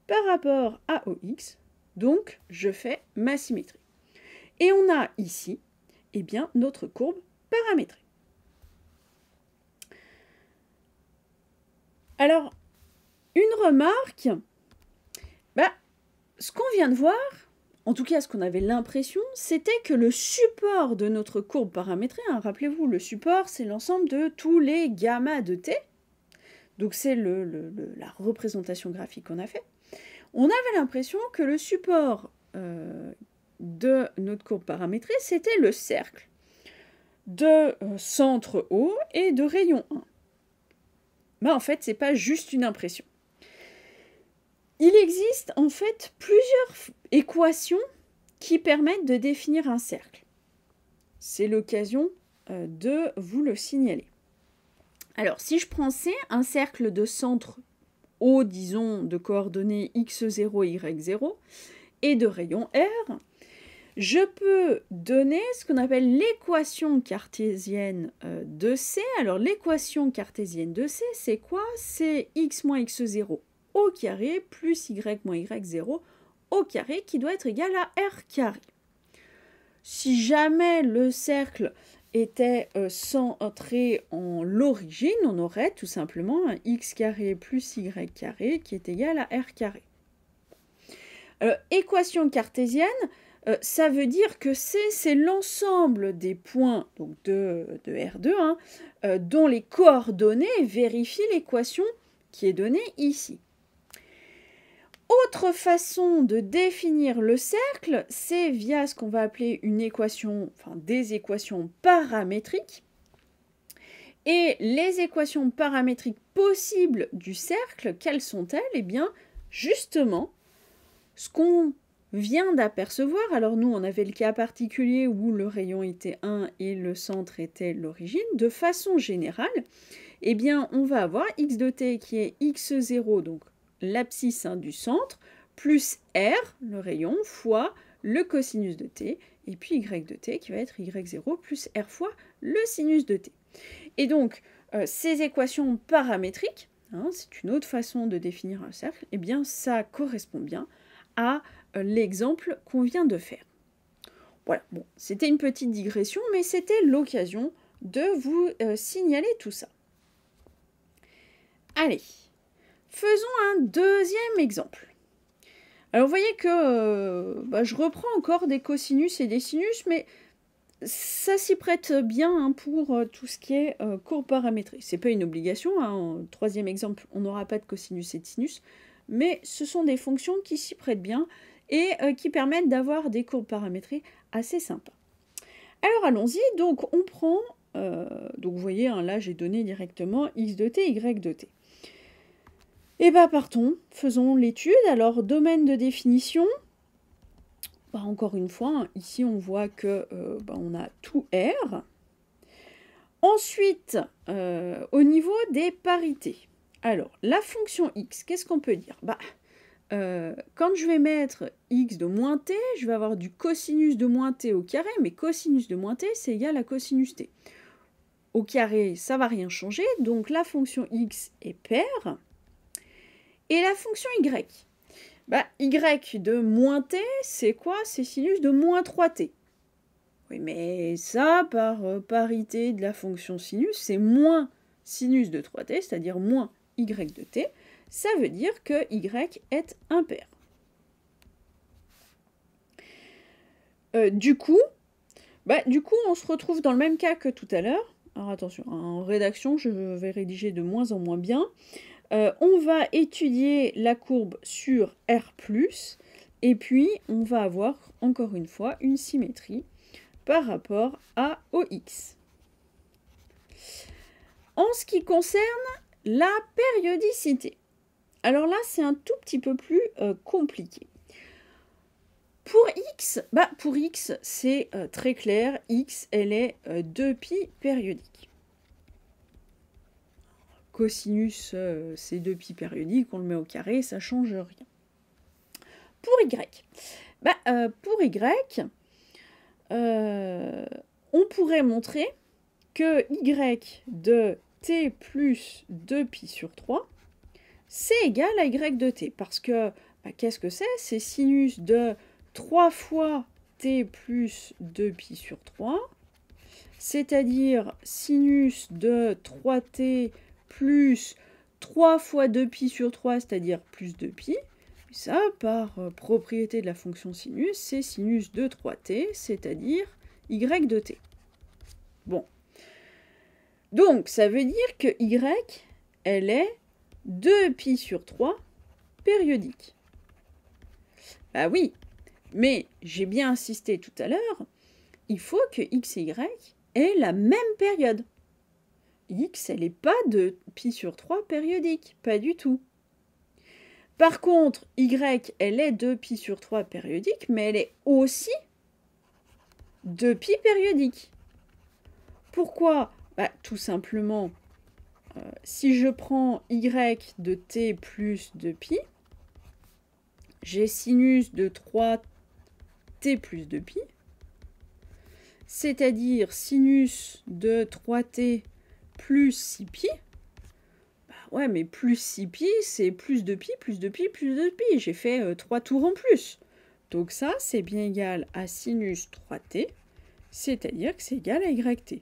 par rapport à OX, donc je fais ma symétrie. Et on a ici, eh bien, notre courbe paramétrée. Alors, une remarque, ce qu'on vient de voir, en tout cas ce qu'on avait l'impression, c'était que le support de notre courbe paramétrée, hein, rappelez-vous, le support c'est l'ensemble de tous les gamma de t, donc c'est la représentation graphique qu'on a fait. On avait l'impression que le support de notre courbe paramétrée, c'était le cercle de centre O et de rayon 1. Mais en fait, ce n'est pas juste une impression. Il existe en fait plusieurs équations qui permettent de définir un cercle. C'est l'occasion de vous le signaler. Alors, si je prends C, un cercle de centre O, disons, de coordonnées x0, y0, et de rayon R, je peux donner ce qu'on appelle l'équation cartésienne de C. Alors, l'équation cartésienne de C, c'est quoi? C'est x moins x0 au carré plus y moins y0 au carré qui doit être égal à r carré. Si jamais le cercle était centré en l'origine, on aurait tout simplement un x carré plus y carré qui est égal à r carré. Équation cartésienne, ça veut dire que C, c'est l'ensemble des points donc de R2 hein, dont les coordonnées vérifient l'équation qui est donnée ici. Autre façon de définir le cercle, c'est via ce qu'on va appeler une équation, enfin des équations paramétriques. Et les équations paramétriques possibles du cercle, quelles sont-elles? Eh bien, justement, ce qu'on vient d'apercevoir, alors nous on avait le cas particulier où le rayon était 1 et le centre était l'origine, de façon générale, eh bien on va avoir x de t qui est x0, donc l'abscisse du centre, plus r, le rayon, fois le cosinus de t, et puis y de t qui va être y0 plus r fois le sinus de t. Et donc, ces équations paramétriques, hein, c'est une autre façon de définir un cercle, eh bien ça correspond bien à l'exemple qu'on vient de faire. Voilà, bon, c'était une petite digression, mais c'était l'occasion de vous signaler tout ça. Allez, faisons un deuxième exemple. Alors, vous voyez que je reprends encore des cosinus et des sinus, mais ça s'y prête bien hein, pour tout ce qui est courbe paramétrée. Ce n'est pas une obligation. Hein, en troisième exemple, on n'aura pas de cosinus et de sinus, mais ce sont des fonctions qui s'y prêtent bien et qui permettent d'avoir des courbes paramétrées assez sympas. Alors, allons-y. Donc, on prend... donc, vous voyez, hein, là, j'ai donné directement x de t, y de t. Et bien, partons, faisons l'étude. Alors, domaine de définition, encore une fois, hein, ici, on voit que on a tout R. Ensuite, au niveau des parités. Alors, la fonction x, qu'est-ce qu'on peut dire? Quand je vais mettre x de moins t, je vais avoir du cosinus de moins t au carré, mais cosinus de moins t, c'est égal à cosinus t. Au carré, ça ne va rien changer, donc la fonction x est paire. Et la fonction y, y de moins t, c'est quoi? C'est sinus de moins 3t. Oui, mais ça, par parité de la fonction sinus, c'est moins sinus de 3t, c'est-à-dire moins y de t. Ça veut dire que y est impair. Du coup, on se retrouve dans le même cas que tout à l'heure. Alors attention, en rédaction, je vais rédiger de moins en moins bien. On va étudier la courbe sur R+, et puis on va avoir, encore une fois, une symétrie par rapport à OX. En ce qui concerne la périodicité, alors là, c'est un tout petit peu plus compliqué. Pour X, c'est très clair. X, elle est 2π périodique. Cosinus, c'est 2π périodique, on le met au carré, ça ne change rien. Pour Y, on pourrait montrer que Y de t plus 2π sur 3, c'est égal à Y de t. Parce que Bah, qu'est-ce que c'est? C'est sinus de 3 fois t plus 2pi sur 3, c'est-à-dire sinus de 3t plus 3 fois 2pi sur 3, c'est-à-dire plus 2pi. Et ça, par propriété de la fonction sinus, c'est sinus de 3t, c'est-à-dire y de t. Bon. Donc, ça veut dire que y, elle est 2pi sur 3 périodique. Bah oui, mais j'ai bien insisté tout à l'heure, il faut que x et y aient la même période. X, elle n'est pas de pi sur 3 périodique, pas du tout. Par contre, y, elle est de pi sur 3 périodique, mais elle est aussi de pi périodique. Pourquoi? Bah, tout simplement, si je prends y de t plus 2pi, j'ai sinus de 3t plus 2pi, c'est-à-dire sinus de 3t plus 6pi. Bah ouais, mais plus 6pi, c'est plus 2pi, plus 2pi, plus 2pi. J'ai fait 3 tours en plus. Donc ça, c'est bien égal à sinus 3t, c'est-à-dire que c'est égal à yt.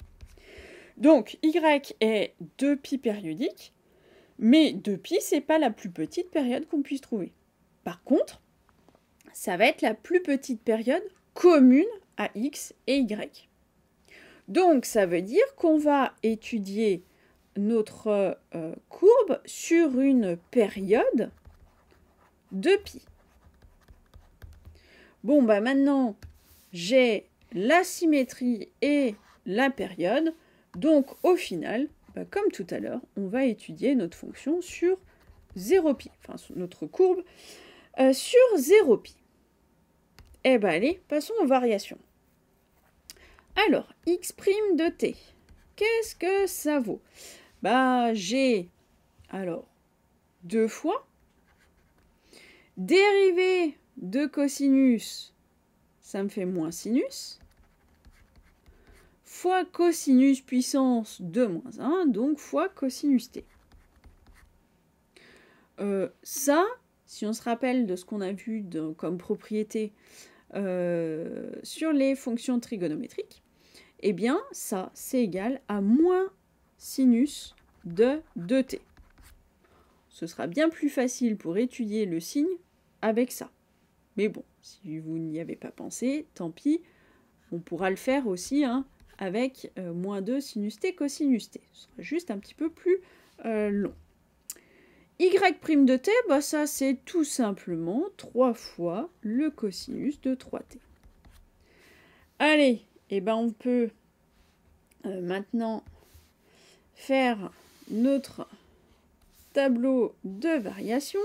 Donc, y est 2pi périodique, mais 2pi, c'est pas la plus petite période qu'on puisse trouver. Par contre, ça va être la plus petite période commune à x et y. Donc, ça veut dire qu'on va étudier notre courbe sur une période de pi. Bon, bah maintenant, j'ai la symétrie et la période. Donc, au final, bah, comme tout à l'heure, on va étudier notre fonction sur 0pi, enfin notre courbe sur 0pi. Eh bien, allez, passons aux variations. Alors, x' de t, qu'est-ce que ça vaut? Bah, j'ai, alors, 2 fois dérivée de cosinus, ça me fait moins sinus, fois cosinus puissance 2 moins 1, donc fois cosinus t. Ça, si on se rappelle de ce qu'on a vu comme propriété sur les fonctions trigonométriques, eh bien, ça, c'est égal à moins sinus de 2t. Ce sera bien plus facile pour étudier le signe avec ça. Mais bon, si vous n'y avez pas pensé, tant pis, on pourra le faire aussi avec moins 2 sinus t cosinus t. Ce sera juste un petit peu plus long. Y' de t, bah ça c'est tout simplement 3 fois le cosinus de 3t. Allez, et ben on peut maintenant faire notre tableau de variation.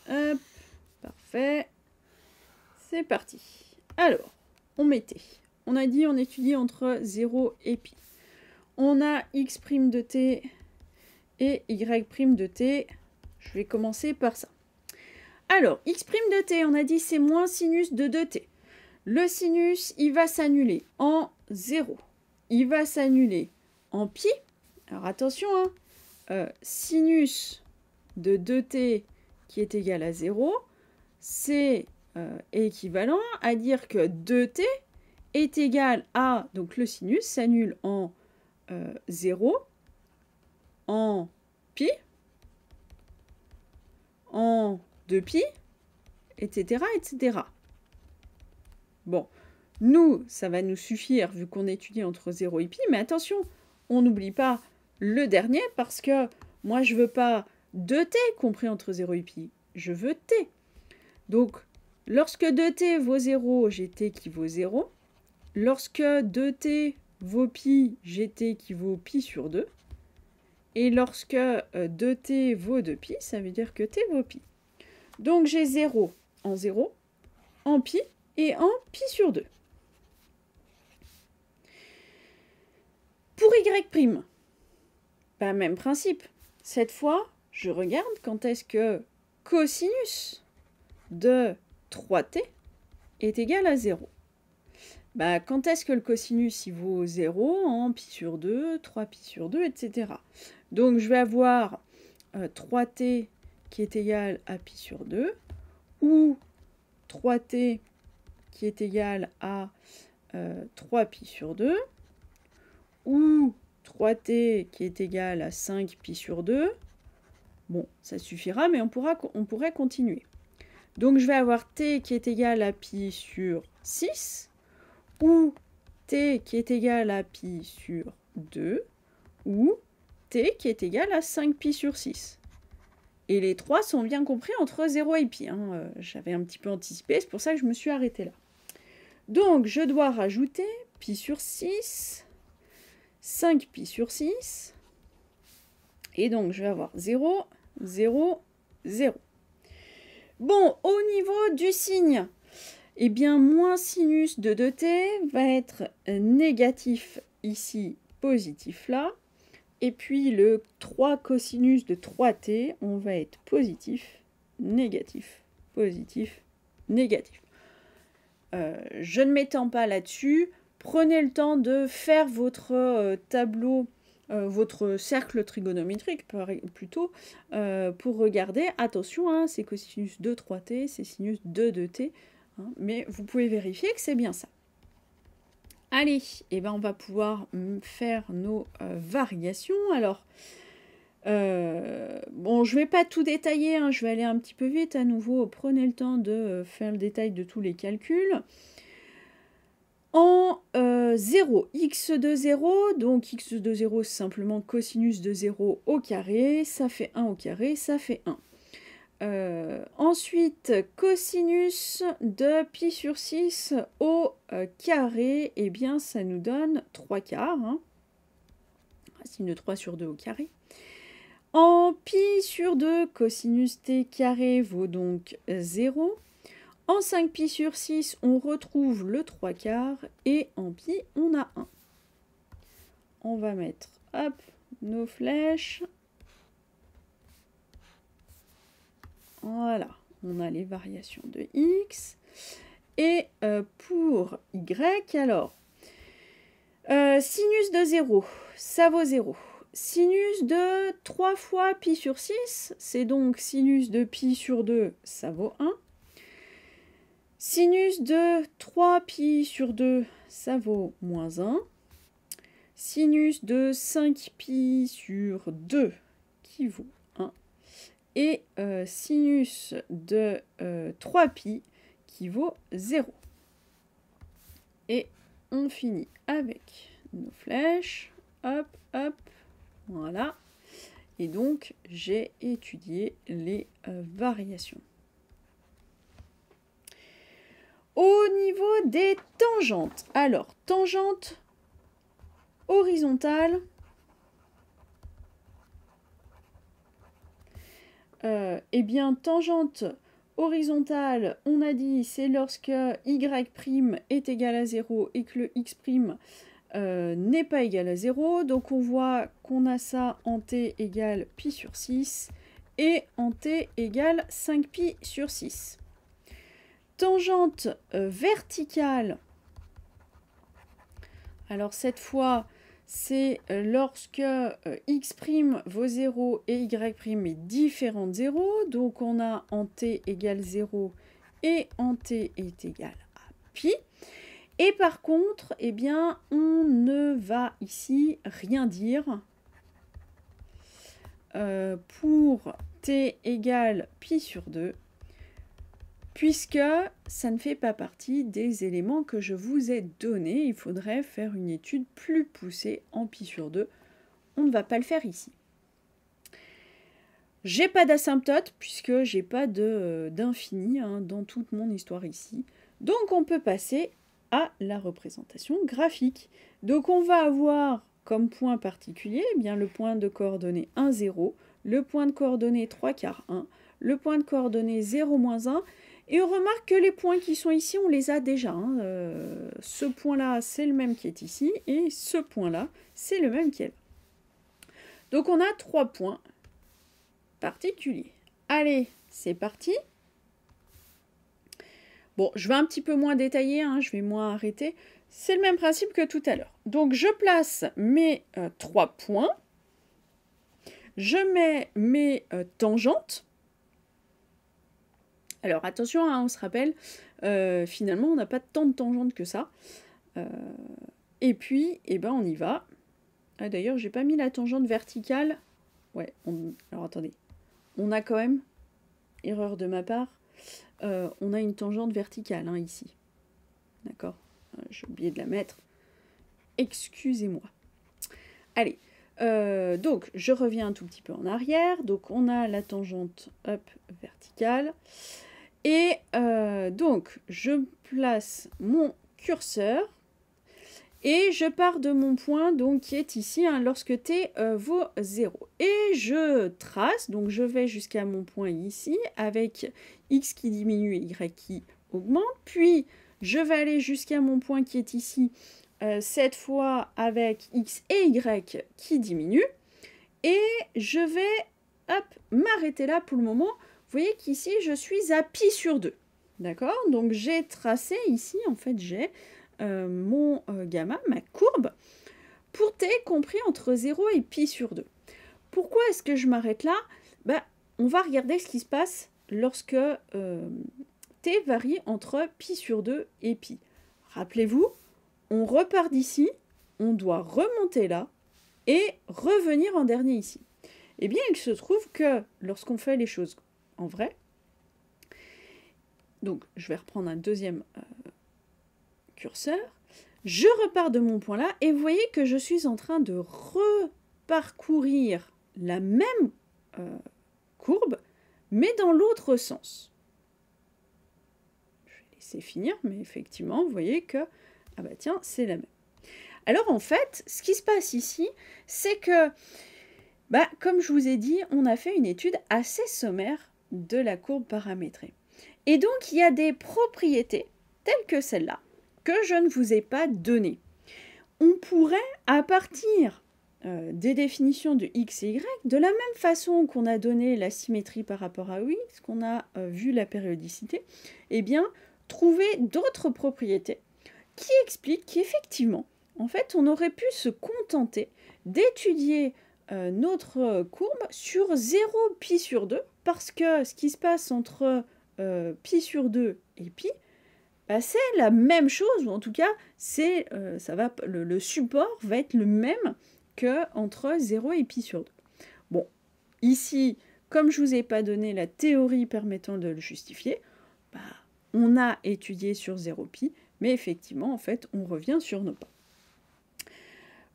Hop, parfait. C'est parti. Alors, on mettait. On a dit on étudie entre 0 et pi. On a x' de t et y' de t. Je vais commencer par ça. Alors, x' de t, on a dit c'est moins sinus de 2t. Le sinus, il va s'annuler en 0. Il va s'annuler en pi. Alors attention, sinus de 2t qui est égal à 0, c'est équivalent à dire que 2t est égal à, donc le sinus s'annule en 0, en pi, en 2pi, etc., etc. Bon, nous, ça va nous suffire vu qu'on étudie entre 0 et pi, mais attention, on n'oublie pas le dernier parce que moi, je ne veux pas 2t compris entre 0 et pi, je veux t. Donc, lorsque 2t vaut 0, j'ai t qui vaut 0. Lorsque 2t vaut pi, j'ai t qui vaut pi sur 2. Et lorsque 2t vaut 2pi, ça veut dire que t vaut pi. Donc j'ai 0, en pi et en pi sur 2. Pour y', bah, même principe. Cette fois, je regarde quand est-ce que cosinus de 3t est égal à 0. Bah, quand est-ce que le cosinus il vaut 0 en pi sur 2, 3 pi sur 2, etc. Donc je vais avoir 3t qui est égal à pi sur 2, ou 3t qui est égal à 3 pi sur 2, ou 3t qui est égal à 5 pi sur 2. Bon, ça suffira, mais on pourrait continuer. Donc je vais avoir t qui est égal à pi sur 6, ou t qui est égal à pi sur 2, ou t qui est égal à 5 pi sur 6. Et les trois sont bien compris entre 0 et pi. Hein. J'avais un petit peu anticipé, c'est pour ça que je me suis arrêtée là. Donc je dois rajouter pi sur 6, 5 pi sur 6, et donc je vais avoir 0, 0, 0. Bon, au niveau du signe, eh bien, moins sinus de 2t va être négatif ici, positif là. Et puis le 3 cosinus de 3t, on va être positif, négatif, positif, négatif. Je ne m'étends pas là-dessus. Prenez le temps de faire votre tableau, votre cercle trigonométrique plutôt, pour regarder. Attention, hein, c'est cosinus de 3t, c'est sinus de 2t. Hein, mais vous pouvez vérifier que c'est bien ça. Allez, eh ben on va pouvoir faire nos variations. Alors, bon, je ne vais pas tout détailler, hein, je vais aller un petit peu vite à nouveau. Prenez le temps de faire le détail de tous les calculs. En 0, x de 0, donc x de 0, c'est simplement cosinus de 0 au carré, ça fait 1 au carré, ça fait 1. Ensuite, cosinus de pi sur 6 au carré, eh bien ça nous donne 3 quarts. Hein. Racine de 3 sur 2 au carré. En pi sur 2, cosinus t carré vaut donc 0. En 5 pi sur 6, on retrouve le 3 quarts. Et en pi, on a 1. On va mettre, hop, nos flèches. Voilà, on a les variations de x. Et pour y, alors, sinus de 0, ça vaut 0. Sinus de 3 fois pi sur 6, c'est donc sinus de pi sur 2, ça vaut 1. Sinus de 3 pi sur 2, ça vaut moins 1. Sinus de 5 pi sur 2, qui vaut 1. Et sinus de 3 pi, qui vaut 0. Et on finit avec nos flèches. Hop, hop, voilà. Et donc, j'ai étudié les variations. Au niveau des tangentes, alors, tangente horizontale, eh bien, tangente horizontale, on a dit, c'est lorsque y' est égal à 0 et que le x' n'est pas égal à 0. Donc, on voit qu'on a ça en t égale pi sur 6 et en t égale 5 pi sur 6. Tangente verticale, alors cette fois, c'est lorsque x' vaut 0 et y' est différent de 0. Donc on a en t égale 0 et en t est égal à pi. Et par contre, eh bien, on ne va ici rien dire pour t égale pi sur 2, puisque ça ne fait pas partie des éléments que je vous ai donnés. Il faudrait faire une étude plus poussée en pi sur 2. On ne va pas le faire ici. J'ai pas d'asymptote, puisque j'ai pas d'infini dans toute mon histoire ici. Donc on peut passer à la représentation graphique. Donc on va avoir comme point particulier eh bien, le point de coordonnées 1, 0, le point de coordonnées 3 quarts 1, le point de coordonnées 0, moins 1, et on remarque que les points qui sont ici, on les a déjà. Hein. Ce point-là, c'est le même qui est ici, et ce point-là, c'est le même qui est là. Donc on a 3 points particuliers. Allez, c'est parti. Bon, je vais un petit peu moins détailler, hein, je vais moins arrêter. C'est le même principe que tout à l'heure. Donc, je place mes 3 points. Je mets mes tangentes. Alors, attention, hein, on se rappelle, finalement, on n'a pas tant de tangentes que ça. Et puis, eh ben, on y va. Ah, d'ailleurs, j'ai pas mis la tangente verticale. Ouais, alors attendez. On a quand même, erreur de ma part, on a une tangente verticale, hein, ici. D'accord? J'ai oublié de la mettre. Excusez-moi. Allez, donc je reviens un tout petit peu en arrière. Donc on a la tangente up verticale. Et donc je place mon curseur et je pars de mon point donc, qui est ici, hein, lorsque t vaut 0. Et je trace, donc je vais jusqu'à mon point ici avec x qui diminue et y qui augmente. Puis je vais aller jusqu'à mon point qui est ici, cette fois avec x et y qui diminuent. Et je vais m'arrêter là pour le moment. Vous voyez qu'ici, je suis à pi sur 2. D'accord? Donc j'ai tracé ici, en fait, j'ai mon gamma, ma courbe, pour t compris entre 0 et pi sur 2. Pourquoi est-ce que je m'arrête là? On va regarder ce qui se passe lorsque t varie entre pi sur 2 et pi. Rappelez-vous, on repart d'ici, on doit remonter là et revenir en dernier ici. Eh bien, il se trouve que lorsqu'on fait les choses en vrai, donc je vais reprendre un deuxième curseur, je repars de mon point là et vous voyez que je suis en train de reparcourir la même courbe, mais dans l'autre sens. Je vais laisser finir, mais effectivement, vous voyez que, ah bah tiens, c'est la même. Alors en fait, ce qui se passe ici, c'est que, comme je vous ai dit, on a fait une étude assez sommaire de la courbe paramétrée. Et donc, il y a des propriétés, telles que celle-là, que je ne vous ai pas données. On pourrait, à partir des définitions de x et y, de la même façon qu'on a donné la symétrie par rapport à x, qu'on a vu la périodicité, eh bien, trouver d'autres propriétés qui expliquent qu'effectivement, en fait, on aurait pu se contenter d'étudier notre courbe sur 0 pi sur 2, parce que ce qui se passe entre pi sur 2 et pi, c'est la même chose, ou en tout cas, le support va être le même qu'entre 0 et pi sur 2. Bon, ici, comme je ne vous ai pas donné la théorie permettant de le justifier, on a étudié sur 0 pi, mais effectivement, en fait, on revient sur nos pas.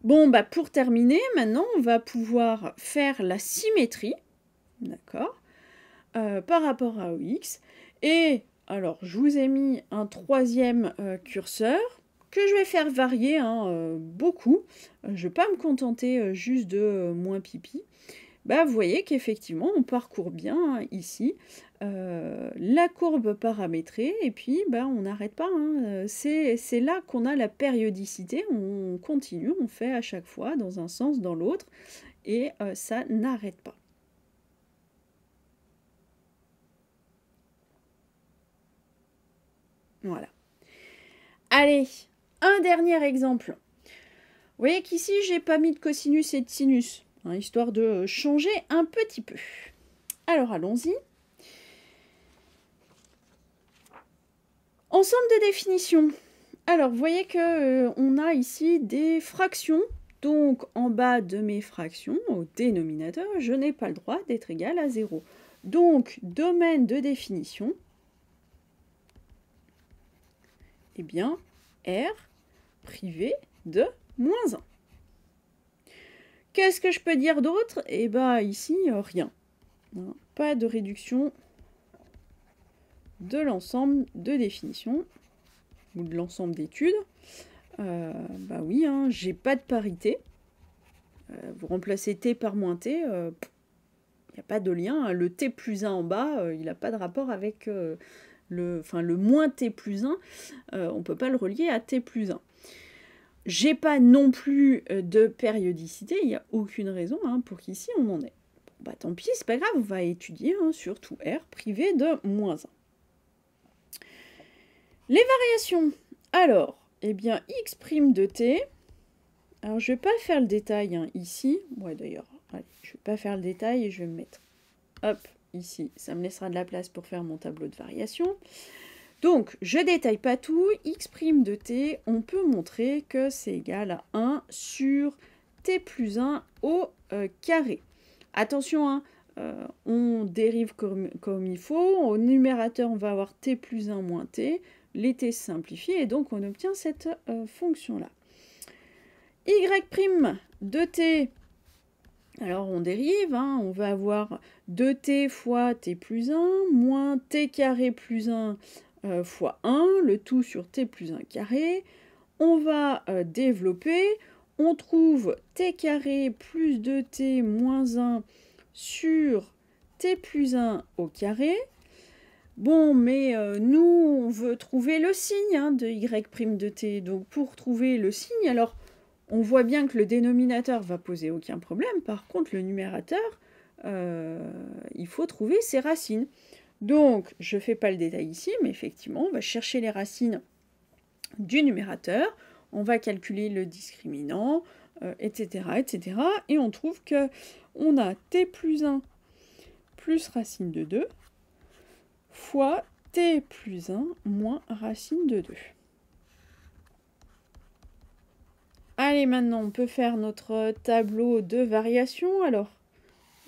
Bon, pour terminer, maintenant, on va pouvoir faire la symétrie, d'accord, par rapport à OX. Et alors, je vous ai mis un troisième curseur que je vais faire varier beaucoup. Je ne vais pas me contenter juste de moins pipi. Vous voyez qu'effectivement, on parcourt bien ici la courbe paramétrée et puis on n'arrête pas. C'est là qu'on a la périodicité. On continue, on fait à chaque fois dans un sens, dans l'autre et ça n'arrête pas. Voilà. Allez, un dernier exemple. Vous voyez qu'ici, j'ai pas mis de cosinus et de sinus, histoire de changer un petit peu. Alors, allons-y. Ensemble de définitions. Alors, vous voyez qu'on a ici des fractions. Donc, en bas de mes fractions, au dénominateur, je n'ai pas le droit d'être égal à 0. Donc, domaine de définition, eh bien, R privé de moins 1. Qu'est-ce que je peux dire d'autre? Eh bien, ici, rien. Pas de réduction de l'ensemble de définitions ou de l'ensemble d'études. Oui, j'ai pas de parité. Vous remplacez t par moins t, il n'y a pas de lien. Le t plus 1 en bas, il n'a pas de rapport avec le moins t plus 1. On ne peut pas le relier à t plus 1. J'ai pas non plus de périodicité, il n'y a aucune raison pour qu'ici on en ait. Tant pis, c'est pas grave, on va étudier sur tout R privé de moins 1. Les variations. Alors, eh bien, x' de t, alors je ne vais pas faire le détail hein, ici, ouais d'ailleurs, allez, je ne vais pas faire le détail et je vais me mettre, hop, ici, ça me laissera de la place pour faire mon tableau de variation. Donc, je détaille pas tout, x' de t, on peut montrer que c'est égal à 1 sur t plus 1 au carré. Attention, hein, on dérive comme il faut, au numérateur on va avoir t plus 1 moins t, les t se simplifient et donc on obtient cette fonction-là. Y' de t, alors on dérive, hein, on va avoir 2t fois t plus 1 moins t carré plus 1 fois 1, le tout sur t plus 1 carré. On va développer, on trouve t carré plus 2t moins 1 sur t plus 1 au carré. Bon, mais nous, on veut trouver le signe hein, de y' de t. Donc pour trouver le signe, alors on voit bien que le dénominateur va poser aucun problème. Par contre, le numérateur, il faut trouver ses racines. Donc, je ne fais pas le détail ici, mais effectivement, on va chercher les racines du numérateur. On va calculer le discriminant, etc., etc. Et on trouve qu'on a t plus 1 plus racine de 2 fois t plus 1 moins racine de 2. Allez, maintenant, on peut faire notre tableau de variation. Alors,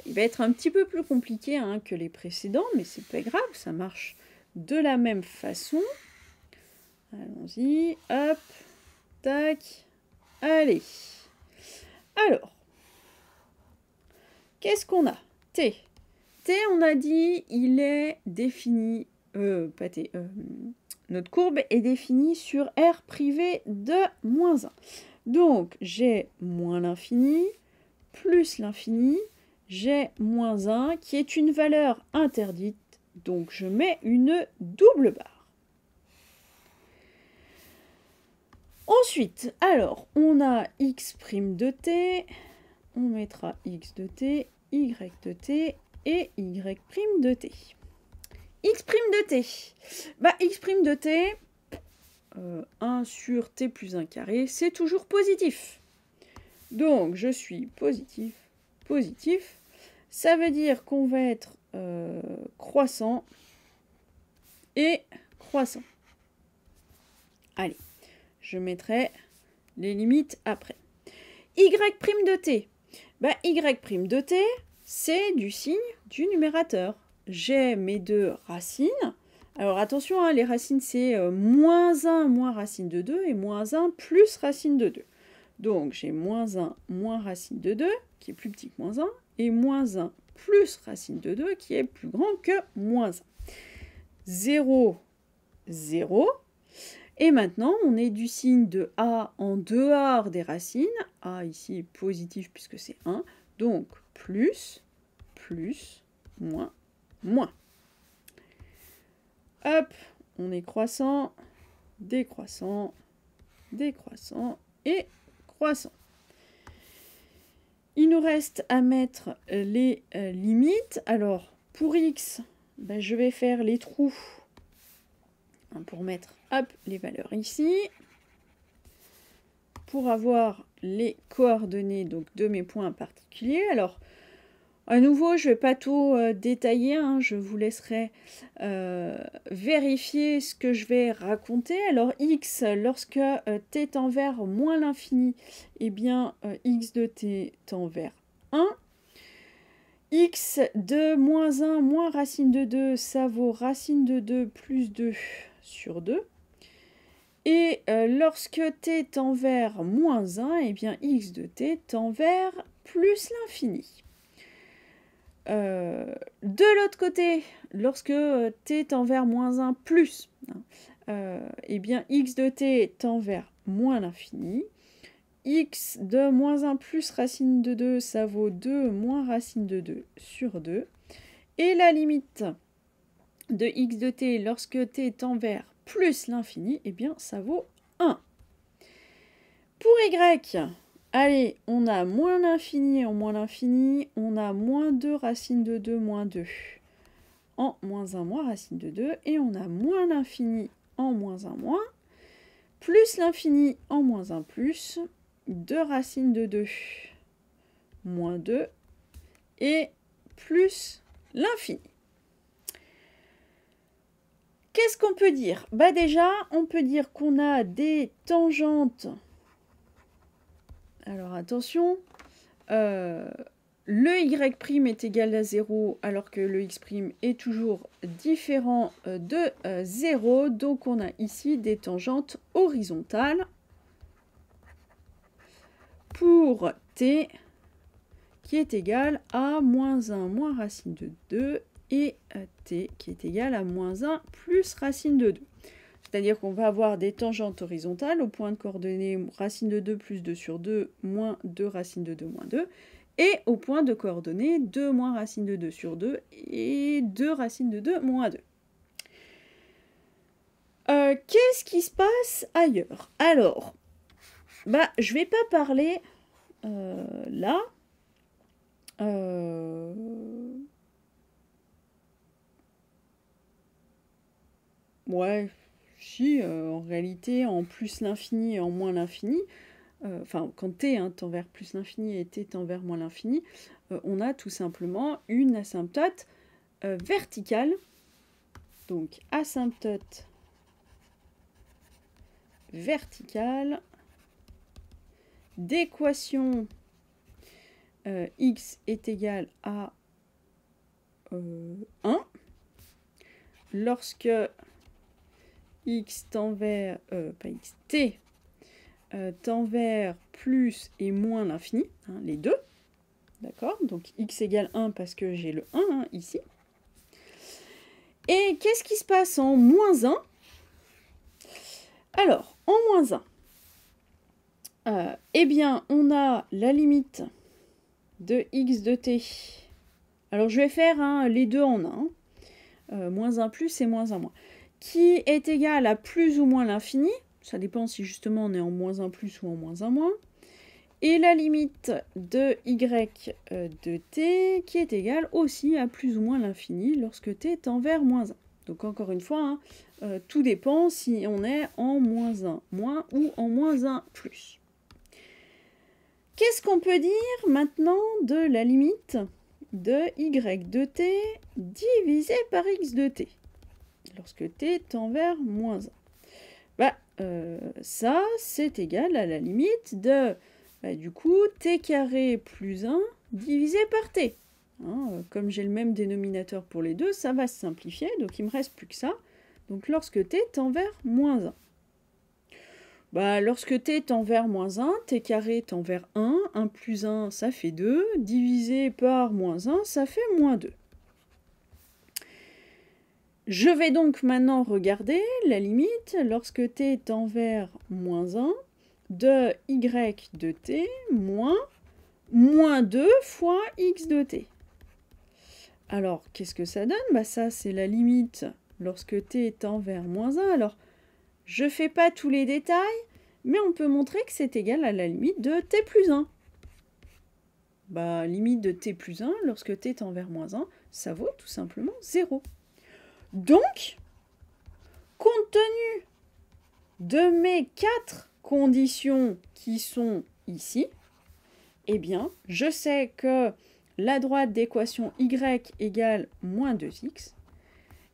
il va être un petit peu plus compliqué hein, que les précédents, mais c'est pas grave, ça marche de la même façon. Allons-y, hop, tac, allez. Alors, qu'est-ce qu'on a? T. T, on a dit, il est défini, pas T, notre courbe est définie sur R privé de moins 1. Donc, j'ai moins l'infini, plus l'infini, j'ai moins 1, qui est une valeur interdite, donc je mets une double barre. Ensuite, alors, on a x' de t, on mettra x de t, y de t et y' de t. X' de t, bah x' de t, 1 sur t plus 1 carré, c'est toujours positif. Donc, je suis positif, positif. Ça veut dire qu'on va être croissant et croissant. Allez, je mettrai les limites après. Y' de t. Bah, y' de t, c'est du signe du numérateur. J'ai mes deux racines. Alors attention, hein, les racines, c'est moins 1 moins racine de 2 et moins 1 plus racine de 2. Donc j'ai moins 1 moins racine de 2, qui est plus petit que moins 1, et moins 1 plus racine de 2, qui est plus grand que moins 1. 0, 0. Et maintenant, on est du signe de A en dehors des racines. A ici est positif puisque c'est 1. Donc plus, plus, moins, moins. Hop, on est croissant, décroissant, décroissant et croissant. Il nous reste à mettre les limites. Alors, pour x, ben, je vais faire les trous pour mettre hop, les valeurs ici. Pour avoir les coordonnées donc, de mes points particuliers. Alors, à nouveau, je ne vais pas tout détailler, hein, je vous laisserai vérifier ce que je vais raconter. Alors, x, lorsque t tend vers moins l'infini, eh bien, x de t tend vers 1. X de moins 1 moins racine de 2, ça vaut racine de 2 plus 2 sur 2. Et lorsque t tend vers moins 1, eh bien, x de t tend vers plus l'infini. De l'autre côté, lorsque t tend vers moins 1 plus, eh bien x de t tend vers moins l'infini. X de moins 1 plus racine de 2, ça vaut 2 moins racine de 2 sur 2. Et la limite de x de t lorsque t tend vers plus l'infini, eh bien ça vaut 1. Pour y, allez, on a moins l'infini en moins l'infini, on a moins 2 racine de 2 moins 2 en moins 1 moins racine de 2, et on a moins l'infini en moins 1 moins. plus l'infini en moins 1 plus 2 racines de 2 moins 2 et plus l'infini. Qu'est-ce qu'on peut dire? Bah déjà, on peut dire qu'on a des tangentes. Alors attention, le y' est égal à 0 alors que le x' est toujours différent de 0. Donc on a ici des tangentes horizontales pour t qui est égal à moins 1 moins racine de 2 et t qui est égal à moins 1 plus racine de 2. C'est-à-dire qu'on va avoir des tangentes horizontales au point de coordonnées racine de 2 plus 2 sur 2 moins 2 racine de 2 moins 2 et au point de coordonnées 2 moins racine de 2 sur 2 et 2 racine de 2 moins 2. Qu'est-ce qui se passe ailleurs? Alors, bah, je ne vais pas parler là. Ouais, si, en réalité, en plus l'infini et en moins l'infini, enfin, quand t tend vers plus l'infini et t tend vers moins l'infini, on a tout simplement une asymptote verticale. Donc, asymptote verticale d'équation x est égal à 1 lorsque x tend vers, pas x, t tend vers plus et moins l'infini, hein, les deux, d'accord? Donc x égale 1 parce que j'ai le 1 hein, ici. Et qu'est-ce qui se passe en moins 1? Alors, en moins 1, eh bien, on a la limite de x de t. Alors, je vais faire hein, les deux en un, moins 1 plus et moins 1 moins, qui est égal à plus ou moins l'infini. Ça dépend si justement on est en moins 1 plus ou en moins 1 moins. Et la limite de y de t qui est égale aussi à plus ou moins l'infini lorsque t tend vers moins 1. Donc encore une fois, hein, tout dépend si on est en moins 1 moins ou en moins 1 plus. Qu'est-ce qu'on peut dire maintenant de la limite de y de t divisé par x de t lorsque t tend vers moins 1? Bah, ça, c'est égal à la limite de, bah, du coup, t carré plus 1 divisé par t. Hein, comme j'ai le même dénominateur pour les deux, ça va se simplifier, donc il ne me reste plus que ça. Donc lorsque t tend vers moins 1. Bah, lorsque t tend vers moins 1, t carré tend vers 1, 1 plus 1, ça fait 2, divisé par moins 1, ça fait moins 2. Je vais donc maintenant regarder la limite lorsque t tend vers moins 1 de y de t moins 2 fois x de t. Alors, qu'est-ce que ça donne? Bah, ça, c'est la limite lorsque t tend vers moins 1. Alors, je ne fais pas tous les détails, mais on peut montrer que c'est égal à la limite de t plus 1. Bah, limite de t plus 1, lorsque t tend vers moins 1, ça vaut tout simplement 0. Donc, compte tenu de mes 4 conditions qui sont ici, eh bien, je sais que la droite d'équation y égale moins 2x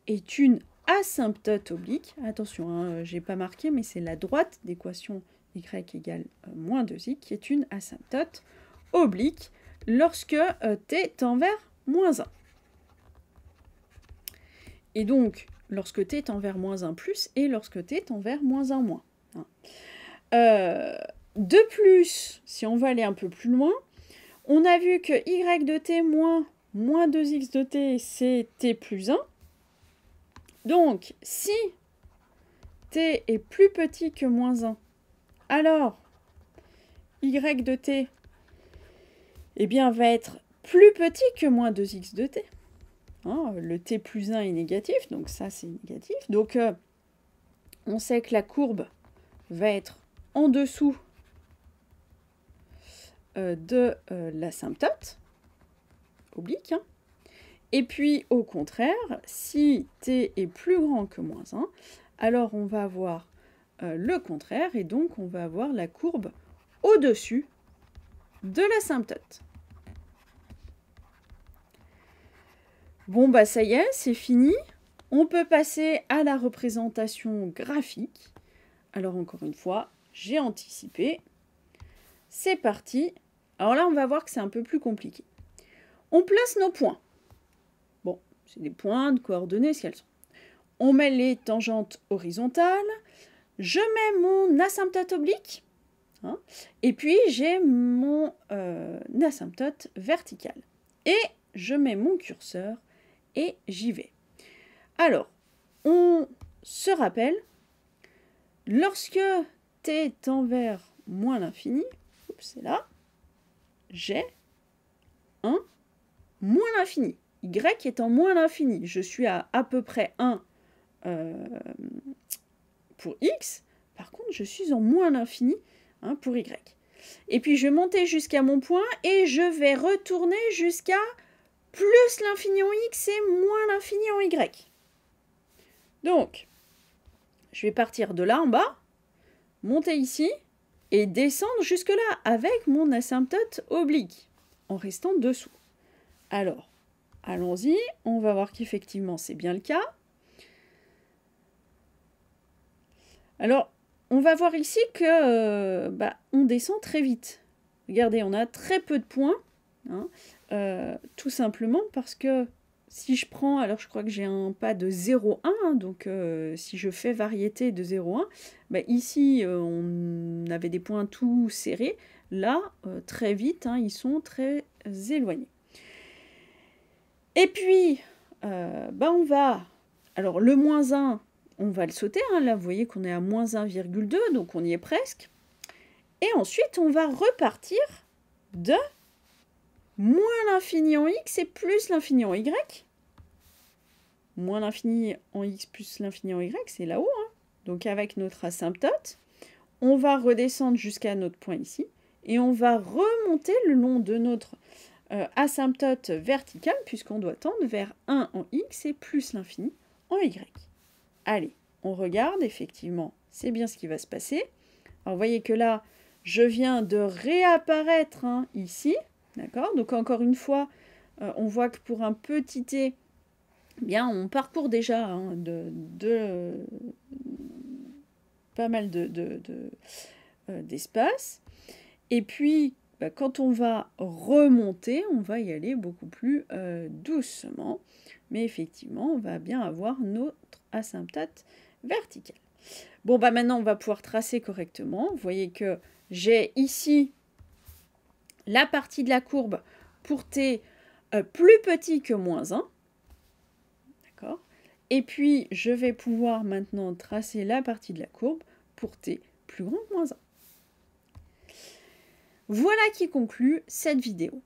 est une asymptote oblique. Attention, hein, je n'ai pas marqué, mais c'est la droite d'équation y égale moins 2x qui est une asymptote oblique lorsque t tend vers moins 1. Et donc, lorsque t tend vers moins 1 plus et lorsque t tend vers moins 1 moins. De plus, si on va aller un peu plus loin, on a vu que y de t moins 2x de t, c'est t plus 1. Donc, si t est plus petit que moins 1, alors y de t eh bien, va être plus petit que moins 2x de t. Hein, le t plus 1 est négatif, donc ça c'est négatif. Donc on sait que la courbe va être en dessous de l'asymptote oblique. Hein. Et puis au contraire, si t est plus grand que moins 1, alors on va avoir le contraire, et donc on va avoir la courbe au-dessus de l'asymptote. Bon, bah ça y est, c'est fini. On peut passer à la représentation graphique. Alors encore une fois, j'ai anticipé. C'est parti. Alors là, on va voir que c'est un peu plus compliqué. On place nos points. Bon, c'est des points de coordonnées, ce qu'elles sont. On met les tangentes horizontales. Je mets mon asymptote oblique. Hein, et puis, j'ai mon asymptote vertical. Et je mets mon curseur et j'y vais. Alors, on se rappelle, lorsque t tend vers moins l'infini, c'est là, j'ai un moins l'infini. Y étant moins l'infini, je suis à peu près 1 pour x. Par contre, je suis en moins l'infini pour y. Et puis, je vais monter jusqu'à mon point et je vais retourner jusqu'à plus l'infini en x et moins l'infini en y. Donc, je vais partir de là en bas, monter ici et descendre jusque là avec mon asymptote oblique en restant dessous. Alors, allons-y, on va voir qu'effectivement c'est bien le cas. Alors, on va voir ici que on descend très vite. Regardez, on a très peu de points, tout simplement parce que si je prends, alors je crois que j'ai un pas de 0,1, donc si je fais variété de 0,1, ici on avait des points tout serrés, là très vite, ils sont très éloignés. Et puis, on va, alors le moins 1, on va le sauter, là vous voyez qu'on est à moins 1,2, donc on y est presque. Et ensuite on va repartir de moins l'infini en x et plus l'infini en y. Moins l'infini en x plus l'infini en y, c'est là-haut. Donc avec notre asymptote, on va redescendre jusqu'à notre point ici. Et on va remonter le long de notre asymptote vertical, puisqu'on doit tendre vers 1 en x et plus l'infini en y. Allez, on regarde, effectivement, c'est bien ce qui va se passer. Alors vous voyez que là, je viens de réapparaître ici. D'accord? Donc encore une fois, on voit que pour un petit t, on parcourt déjà pas mal d'espace. Et puis, quand on va remonter, on va y aller beaucoup plus doucement. Mais effectivement, on va bien avoir notre asymptote vertical. Bon, maintenant, on va pouvoir tracer correctement. Vous voyez que j'ai ici la partie de la courbe pour t plus petit que moins 1. D'accord ? Et puis, je vais pouvoir maintenant tracer la partie de la courbe pour t plus grand que moins 1. Voilà qui conclut cette vidéo.